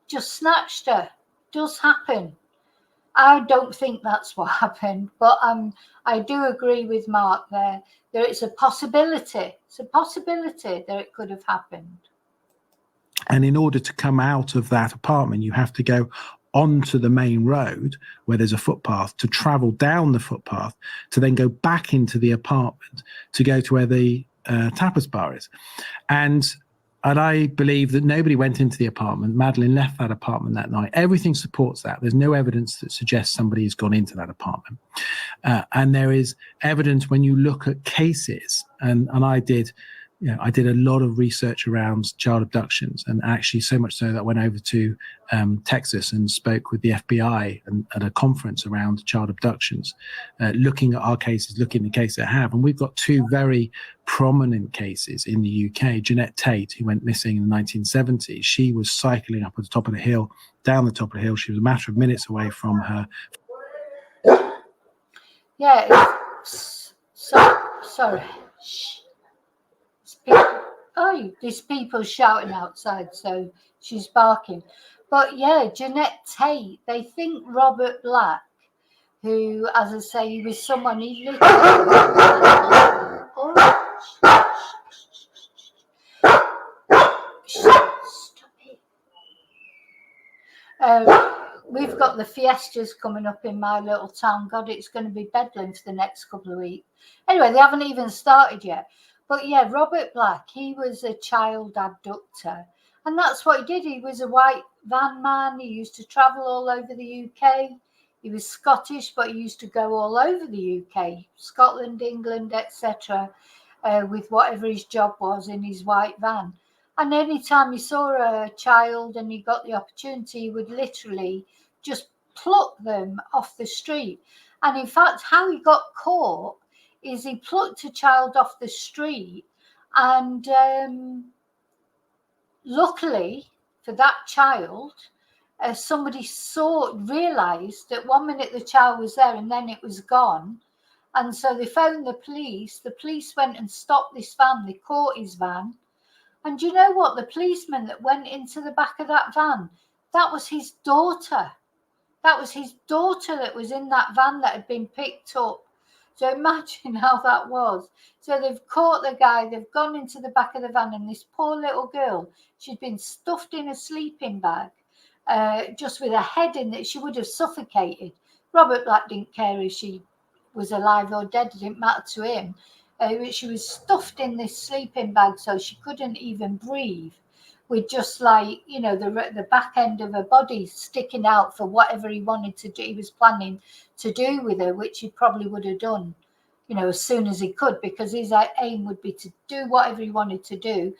just snatched her. Does happen. I don't think that's what happened, but I do agree with Mark there. There is a possibility. It's a possibility that it could have happened. And in order to come out of that apartment, you have to go onto the main road where there's a footpath, to travel down the footpath, to then go back into the apartment to go to where the tapas bar is. And I believe that nobody went into the apartment. Madeleine left that apartment that night. Everything supports that. There's no evidence that suggests somebody has gone into that apartment. And there is evidence when you look at cases, and I did a lot of research around child abductions, and actually so much so that I went over to Texas and spoke with the FBI at a conference around child abductions, looking at our cases, looking at the cases I have. And we've got two very prominent cases in the UK. Jeanette Tate, who went missing in the 1970s, she was cycling up at the top of the hill, down the top of the hill. She was a matter of minutes away from her. Yeah, sorry. Shh. There's people shouting outside, so she's barking. But yeah, Jeanette Tate, they think Robert Black, who, as I say, he was someone he literally... Stop it. We've got the fiestas coming up in my little town. God, it's going to be bedlam for the next couple of weeks. Anyway, they haven't even started yet. But yeah, Robert Black, he was a child abductor. And that's what he did. He was a white van man. He used to travel all over the UK. He was Scottish, but he used to go all over the UK, Scotland, England, etc., with whatever his job was in his white van. And anytime he saw a child and he got the opportunity, he would literally just pluck them off the street. And in fact, how he got caught is he plucked a child off the street, and luckily for that child, somebody realised that 1 minute the child was there and then it was gone. And so they phoned the police. The police went and stopped this van. They caught his van. And you know what? The policeman that went into the back of that van, that was his daughter. That was his daughter that was in that van that had been picked up. So imagine how that was. So they've caught the guy, they've gone into the back of the van, and this poor little girl, she'd been stuffed in a sleeping bag, just with her head in it. She would have suffocated. Robert Black didn't care if she was alive or dead, it didn't matter to him. She was stuffed in this sleeping bag so she couldn't even breathe, with just like, the back end of her body sticking out for whatever he wanted to do. He was planning to do with her, which he probably would have done, as soon as he could, because his aim would be to do whatever he wanted to do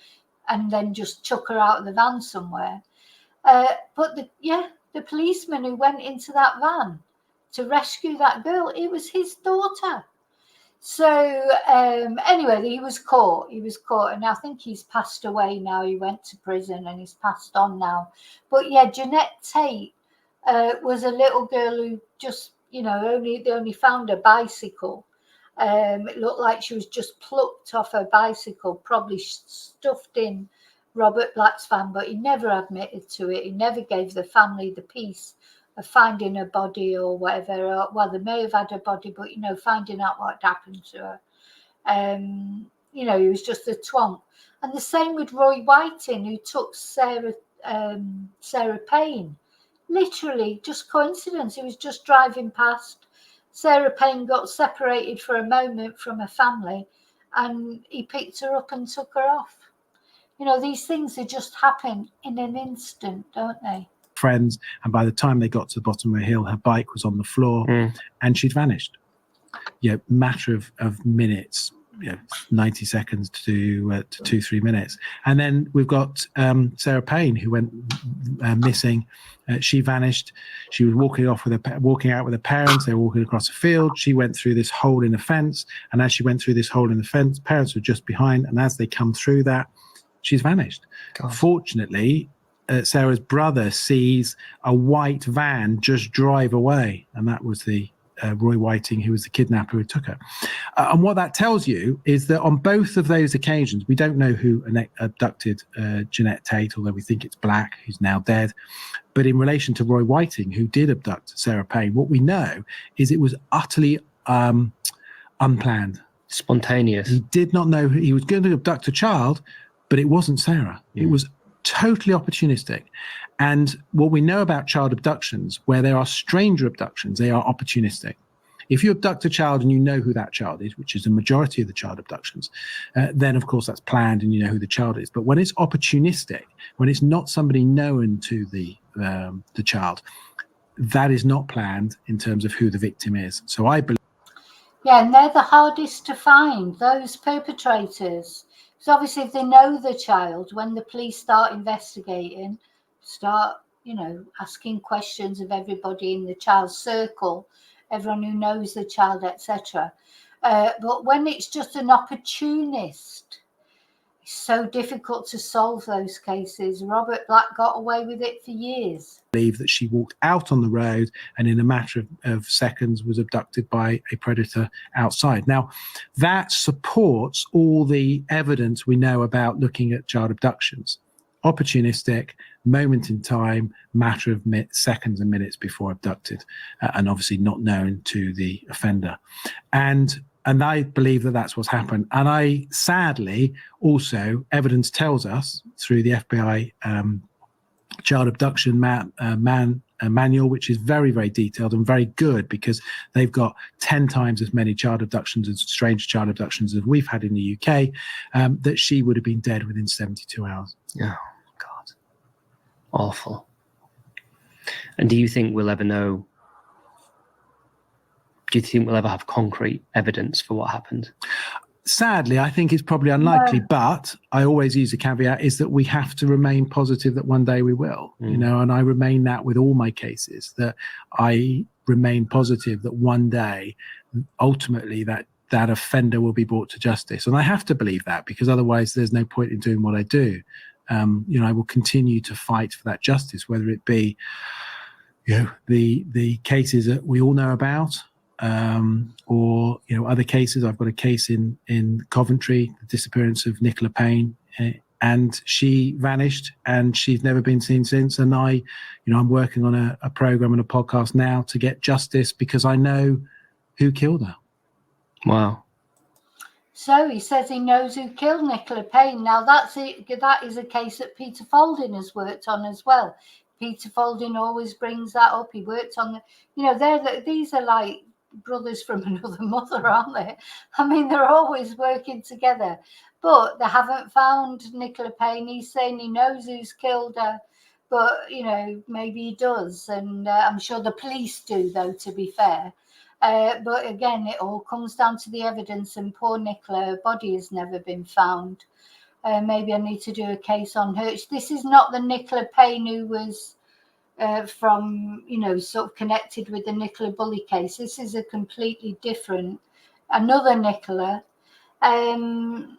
and then just chuck her out of the van somewhere. But the policeman who went into that van to rescue that girl, it was his daughter. So anyway, he was caught, and I think he's passed away now. He went to prison and he's passed on now. But yeah, Jeanette Tate was a little girl who just, they only found a bicycle. It looked like she was just plucked off her bicycle, probably stuffed in Robert Black's van, but he never admitted to it. He never gave the family the peace of finding her body or whatever. Well, they may have had her body, but finding out what happened to her. He was just a twonk. And the same with Roy Whiting, who took Sarah Payne. Literally, just coincidence. He was just driving past. Sarah Payne got separated for a moment from her family, and he picked her up and took her off. These things that just happen in an instant, don't they? Friends, and by the time they got to the bottom of the hill, her bike was on the floor and she'd vanished. Matter of minutes, 90 seconds to 2-3 minutes. And then we've got Sarah Payne, who went missing. She vanished. She was walking out with her parents. They were walking across a field. She went through this hole in the fence, and as she went through this hole in the fence, parents were just behind, and as they come through that, she's vanished. God. Fortunately, Sarah's brother sees a white van just drive away, and that was the Roy Whiting, who was the kidnapper who took her. And what that tells you is that on both of those occasions, we don't know who abducted Jeanette Tate, although we think it's Black, who's now dead. But in relation to Roy Whiting, who did abduct Sarah Payne, what we know is it was utterly unplanned. Spontaneous. He did not know he was going to abduct a child, but it wasn't Sarah. It was totally opportunistic. And what we know about child abductions, where there are stranger abductions, they are opportunistic. If you abduct a child and you know who that child is, which is the majority of the child abductions, then of course that's planned and you know who the child is. But when it's opportunistic, when it's not somebody known to the child, that is not planned in terms of who the victim is. So I believe. Yeah, and they're the hardest to find, those perpetrators. Because obviously if they know the child, when the police start investigating, asking questions of everybody in the child's circle, everyone who knows the child, etc. But when it's just an opportunist, it's so difficult to solve those cases. Robert Black got away with it for years. Believe that she walked out on the road and in a matter of seconds was abducted by a predator outside. Now, that supports all the evidence we know about looking at child abductions. Opportunistic, moment in time, matter of seconds and minutes before abducted, and obviously not known to the offender. And I believe that that's what's happened. And I sadly also, evidence tells us through the FBI child abduction manual, which is very, very detailed and very good because they've got 10 times as many child abductions and strange child abductions as we've had in the UK, that she would have been dead within 72 hours. Oh, God. Awful. And do you think we'll ever know? Do you think we'll ever have concrete evidence for what happened? Sadly, I think it's probably unlikely, but I always use a caveat is that we have to remain positive that one day we will, and I remain that with all my cases, that I remain positive that one day, ultimately, that offender will be brought to justice. And I have to believe that because otherwise there's no point in doing what I do. I will continue to fight for that justice, whether it be, the cases that we all know about, or other cases. I've got a case in Coventry, the disappearance of Nicola Payne, and she vanished and she's never been seen since. And I'm working on a program and a podcast now to get justice because I know who killed her. Wow. So he says he knows who killed Nicola Payne. Now that is a case that Peter Folding has worked on as well. Peter Folding always brings that up. He worked on these are like brothers from another mother, aren't they? I mean, they're always working together, but they haven't found Nicola Payne. He's saying he knows who's killed her, but maybe he does, and I'm sure the police do, though, to be fair. But again, it all comes down to the evidence, and poor Nicola, her body has never been found. Maybe I need to do a case on her. This is not the Nicola Payne who was from, sort of connected with the Nicola Bulley case. This is a completely different, another Nicola. And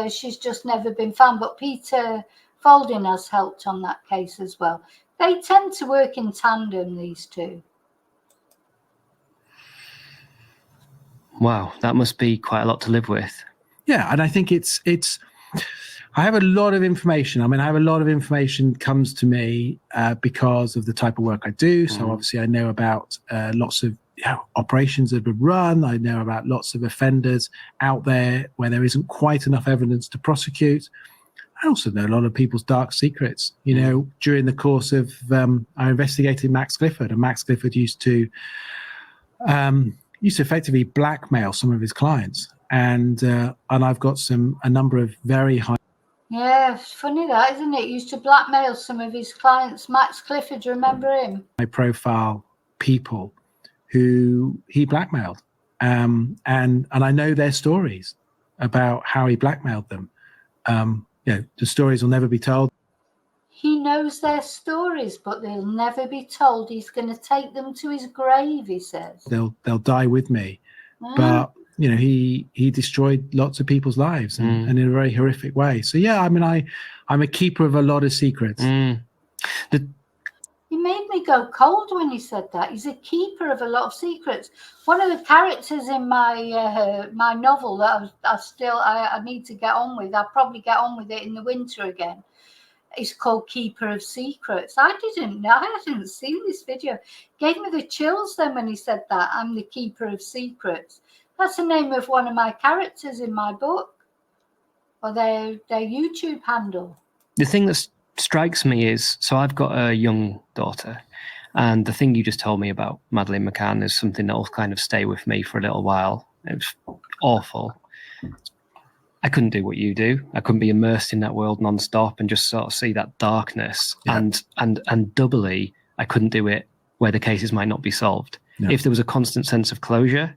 she's just never been found. But Peter Folding has helped on that case as well. They tend to work in tandem, these two. Wow, that must be quite a lot to live with. Yeah, and I think I have a lot of information. I mean, I have a lot of information comes to me because of the type of work I do. So obviously I know about lots of operations that have been run. I know about lots of offenders out there where there isn't quite enough evidence to prosecute. I also know a lot of people's dark secrets. During the course of I investigated Max Clifford, and Max Clifford used to effectively blackmail some of his clients. And I've got a number of very high. Yeah, it's funny that, isn't it? He used to blackmail some of his clients. Max Clifford, remember him? High profile people who he blackmailed. And I know their stories about how he blackmailed them. The stories will never be told. He knows their stories, but they'll never be told. He's going to take them to his grave, he says. They'll die with me. But he destroyed lots of people's lives and in a very horrific way. So yeah, I mean, I'm a keeper of a lot of secrets. He made me go cold when he said that. He's a keeper of a lot of secrets. One of the characters in my my novel that I need to get on with, I'll probably get on with it in the winter again, is called Keeper of Secrets. I didn't know. I hadn't seen this video. Gave me the chills then when he said that. I'm the Keeper of Secrets. That's the name of one of my characters in my book, or their YouTube handle. The thing that strikes me is, so I've got a young daughter, and the thing you just told me about Madeleine McCann is something that will kind of stay with me for a little while. It was awful. I couldn't do what you do. I couldn't be immersed in that world nonstop and just sort of see that darkness. Yeah. And doubly, I couldn't do it where the cases might not be solved. Yeah. If there was a constant sense of closure,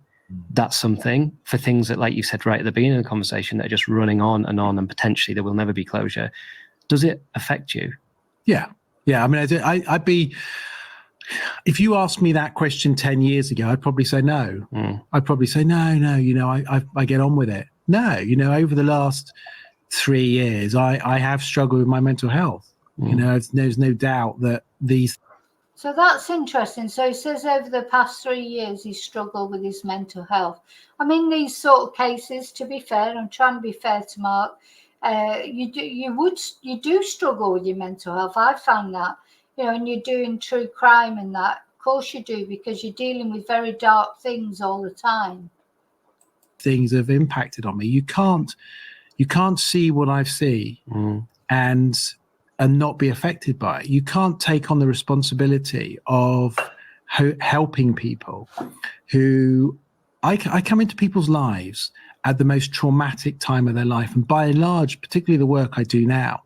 that's something. For things that, like you said right at the beginning of the conversation, that are just running on, and potentially there will never be closure. Does it affect you? Yeah. I mean, I'd be, if you asked me that question 10 years ago, I'd probably say no. I'd probably say no, I get on with it. No, over the last 3 years, I have struggled with my mental health. There's no doubt that these. So that's interesting. So he says over the past 3 years, he's struggled with his mental health. I mean, these sort of cases, to be fair, I'm trying to be fair to Mark, you do struggle with your mental health. I found that, and you're doing true crime and that. Of course you do, because you're dealing with very dark things all the time. Things have impacted on me. You can't see what I've seen and not be affected by it. You can't take on the responsibility of helping people who I come into people's lives at the most traumatic time of their life. And by and large, particularly the work I do now,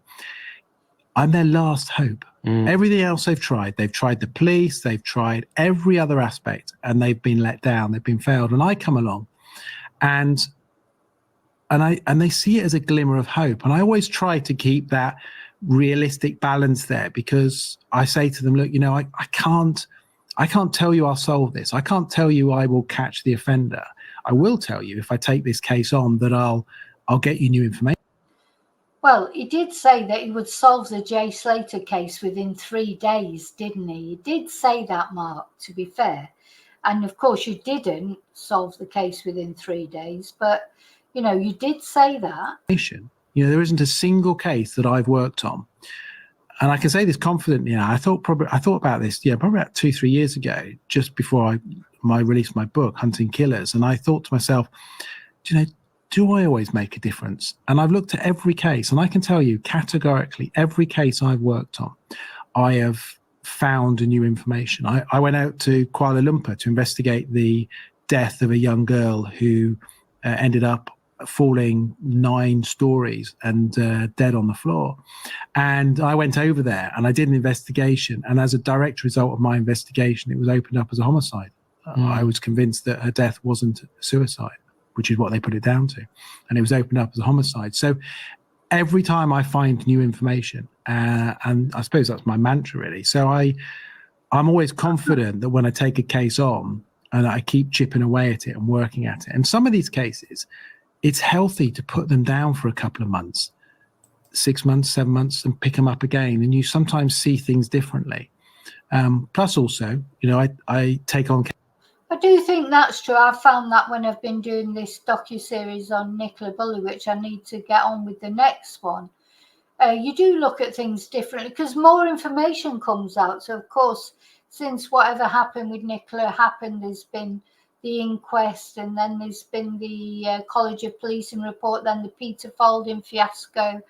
I'm their last hope. Everything else they've tried the police, they've tried every other aspect, and they've been let down, they've been failed. And I come along and they see it as a glimmer of hope. And I always try to keep that realistic balance there, because I say to them, look, I can't tell you I'll solve this. I can't tell you I will catch the offender. I will tell you, if I take this case on, that I'll get you new information. Well, he did say that he would solve the Jay Slater case within 3 days, didn't he? He did say that, Mark, to be fair. And of course, you didn't solve the case within 3 days, but, you did say that. There isn't a single case that I've worked on. And I can say this confidently now. I thought about this, probably about 2-3 years ago, just before I released my book, Hunting Killers. And I thought to myself, do I always make a difference? And I've looked at every case, and I can tell you categorically, every case I've worked on, I have found new information. I went out to Kuala Lumpur to investigate the death of a young girl who ended up falling 9 stories and dead on the floor. And I went over there and I did an investigation. And as a direct result of my investigation, it was opened up as a homicide. I was convinced that her death wasn't suicide, which is what they put it down to. And it was opened up as a homicide. So every time I find new information, and I suppose that's my mantra really. So I'm always confident that when I take a case on and I keep chipping away at it and working at it. And some of these cases, it's healthy to put them down for a couple of months, 6 months, 7 months, and pick them up again. And you sometimes see things differently. Plus also, I take on. I do think that's true. I've found that when I've been doing this docuseries on Nicola Bulley, which I need to get on with the next one, you do look at things differently because more information comes out. So, of course, since whatever happened with Nicola happened, there's been the inquest, and then there's been the College of Policing report, then the Peter Falding fiasco.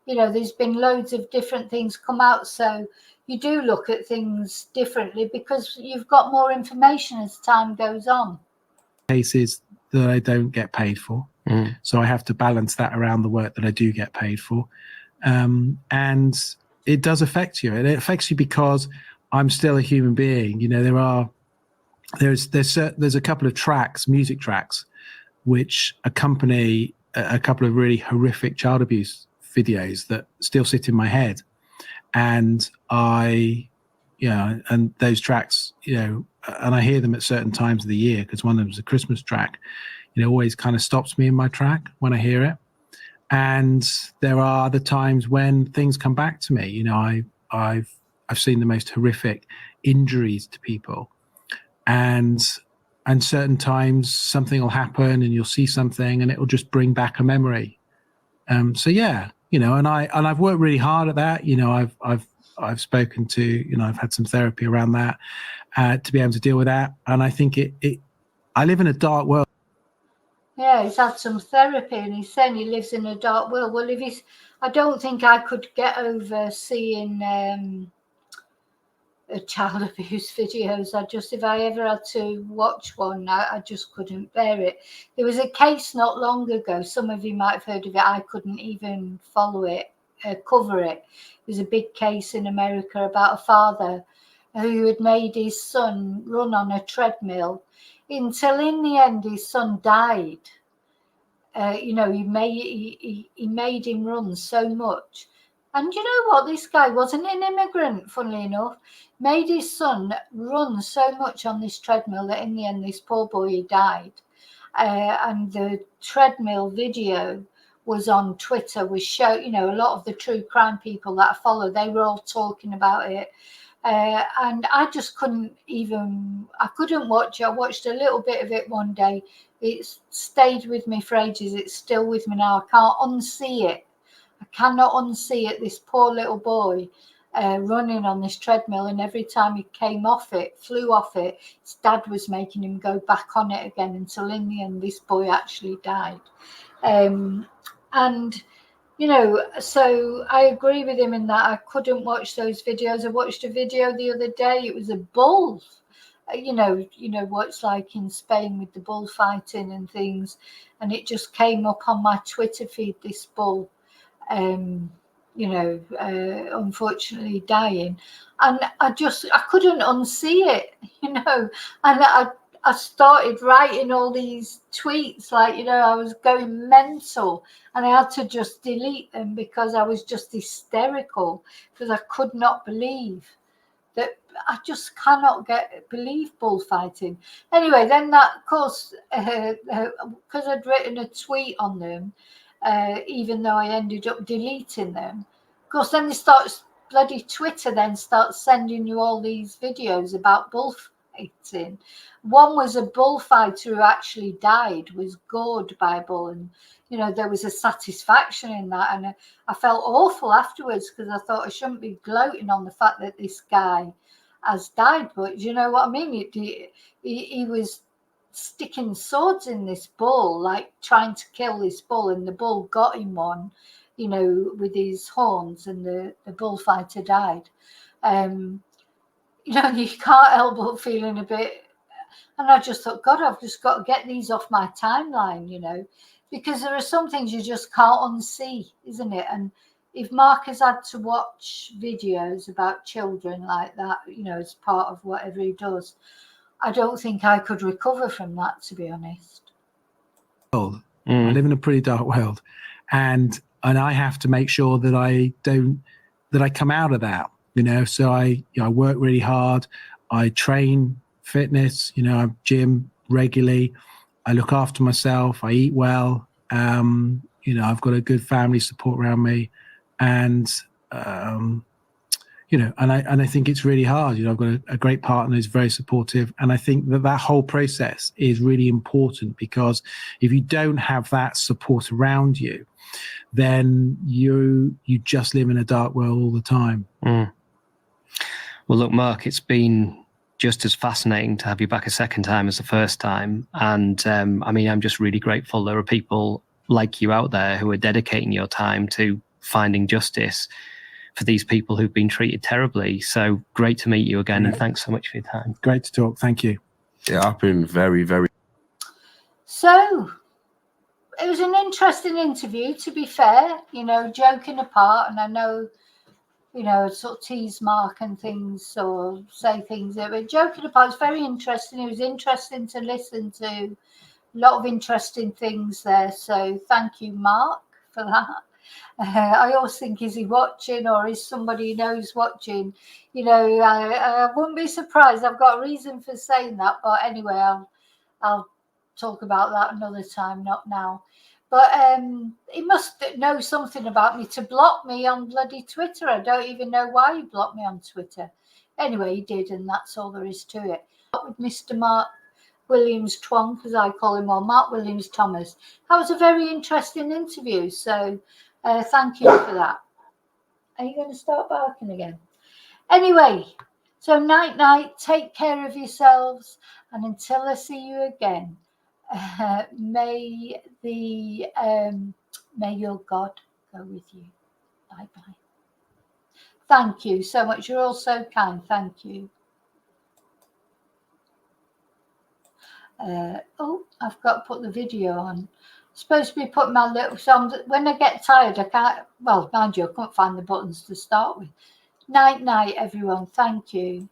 There's been loads of different things come out. So you do look at things differently because you've got more information as time goes on. Cases that I don't get paid for. So I have to balance that around the work that I do get paid for. And it does affect you. And it affects you because I'm still a human being. There's a couple of tracks, music tracks, which accompany a couple of really horrific child abuse videos that still sit in my head. And and those tracks, and I hear them at certain times of the year because one of them is a Christmas track, always kind of stops me in my track when I hear it. And there are the times when things come back to me. I've I've seen the most horrific injuries to people, and certain times something will happen and you'll see something and it will just bring back a memory. So yeah, and I've worked really hard at that. I've spoken to, I've had some therapy around that to be able to deal with that. And I think I live in a dark world. Yeah, he's had some therapy and he's saying he lives in a dark world. Well, I don't think I could get over seeing child abuse videos. If I ever had to watch one, I just couldn't bear it. There was a case not long ago, some of you might have heard of it, I couldn't even follow it, cover it. It was a big case in America about a father who had made his son run on a treadmill until in the end his son died. He made him run so much. And you know what? This guy wasn't an immigrant, funnily enough. Made his son run so much on this treadmill that in the end this poor boy died. And the treadmill video was on Twitter, was a lot of the true crime people that I follow, they were all talking about it. And I just couldn't watch it. I watched a little bit of it one day. It stayed with me for ages. It's still with me now. I can't unsee it. I cannot unsee it. This poor little boy running on this treadmill, and every time he flew off it, his dad was making him go back on it again until in the end this boy actually died. So I agree with him in that I couldn't watch those videos. I watched a video the other day. It was a bull. You know what it's like in Spain with the bullfighting and things, and it just came up on my Twitter feed, this bull, unfortunately dying, and I couldn't unsee it, and I started writing all these tweets, I was going mental, and I had to just delete them because I was just hysterical because I could not believe that. I just cannot believe bullfighting. Anyway, then that, of course, because I'd written a tweet on them, even though I ended up deleting them, of course, then bloody Twitter then starts sending you all these videos about bullfighting. One was a bullfighter who actually died, was gored by a bull, and there was a satisfaction in that, and I felt awful afterwards because I thought I shouldn't be gloating on the fact that this guy has died, but you know what I mean? He was sticking swords in this bull, like trying to kill this bull, and the bull got him one, with his horns, and the bullfighter died. You can't help but feeling a bit, and I just thought, God, I've just got to get these off my timeline, because there are some things you just can't unsee, isn't it? And if Mark has had to watch videos about children like that, as part of whatever he does, I don't think I could recover from that, to be honest. I live in a pretty dark world, and I have to make sure that I come out of that, So I work really hard. I train fitness, I gym regularly. I look after myself. I eat well. I've got a good family support around me. And I think it's really hard. I've got a great partner who's very supportive, and I think that whole process is really important, because if you don't have that support around you, then you just live in a dark world all the time. Well, look, Mark, it's been just as fascinating to have you back a second time as the first time, and I'm just really grateful there are people like you out there who are dedicating your time to finding justice for these people who've been treated terribly. So great to meet you again, and thanks so much for your time. Great to talk. Thank you. Yeah, I've been very, very. So it was an interesting interview, to be fair, joking apart, and I know, sort of tease Mark and things, or say things that were joking apart. It's very interesting. It was interesting to listen to, a lot of interesting things there. So thank you, Mark, for that. I always think, is he watching, or is somebody he knows watching? I wouldn't be surprised. I've got a reason for saying that, but anyway, I'll talk about that another time, not now. But he must know something about me to block me on bloody Twitter. I don't even know why he blocked me on Twitter. Anyway, he did, and that's all there is to it. With Mr. Mark Williams Twong, as I call him, or Mark Williams Thomas. That was a very interesting interview, so thank you for that. Are you going to start barking again? Anyway, so night, take care of yourselves, and until I see you again, may your God go with you. Bye-bye. Thank you so much. You're all so kind. Thank you. I've got to put the video on. Supposed to be putting my little song. When I get tired, I can't. Well, mind you, I couldn't find the buttons to start with. Night, everyone. Thank you.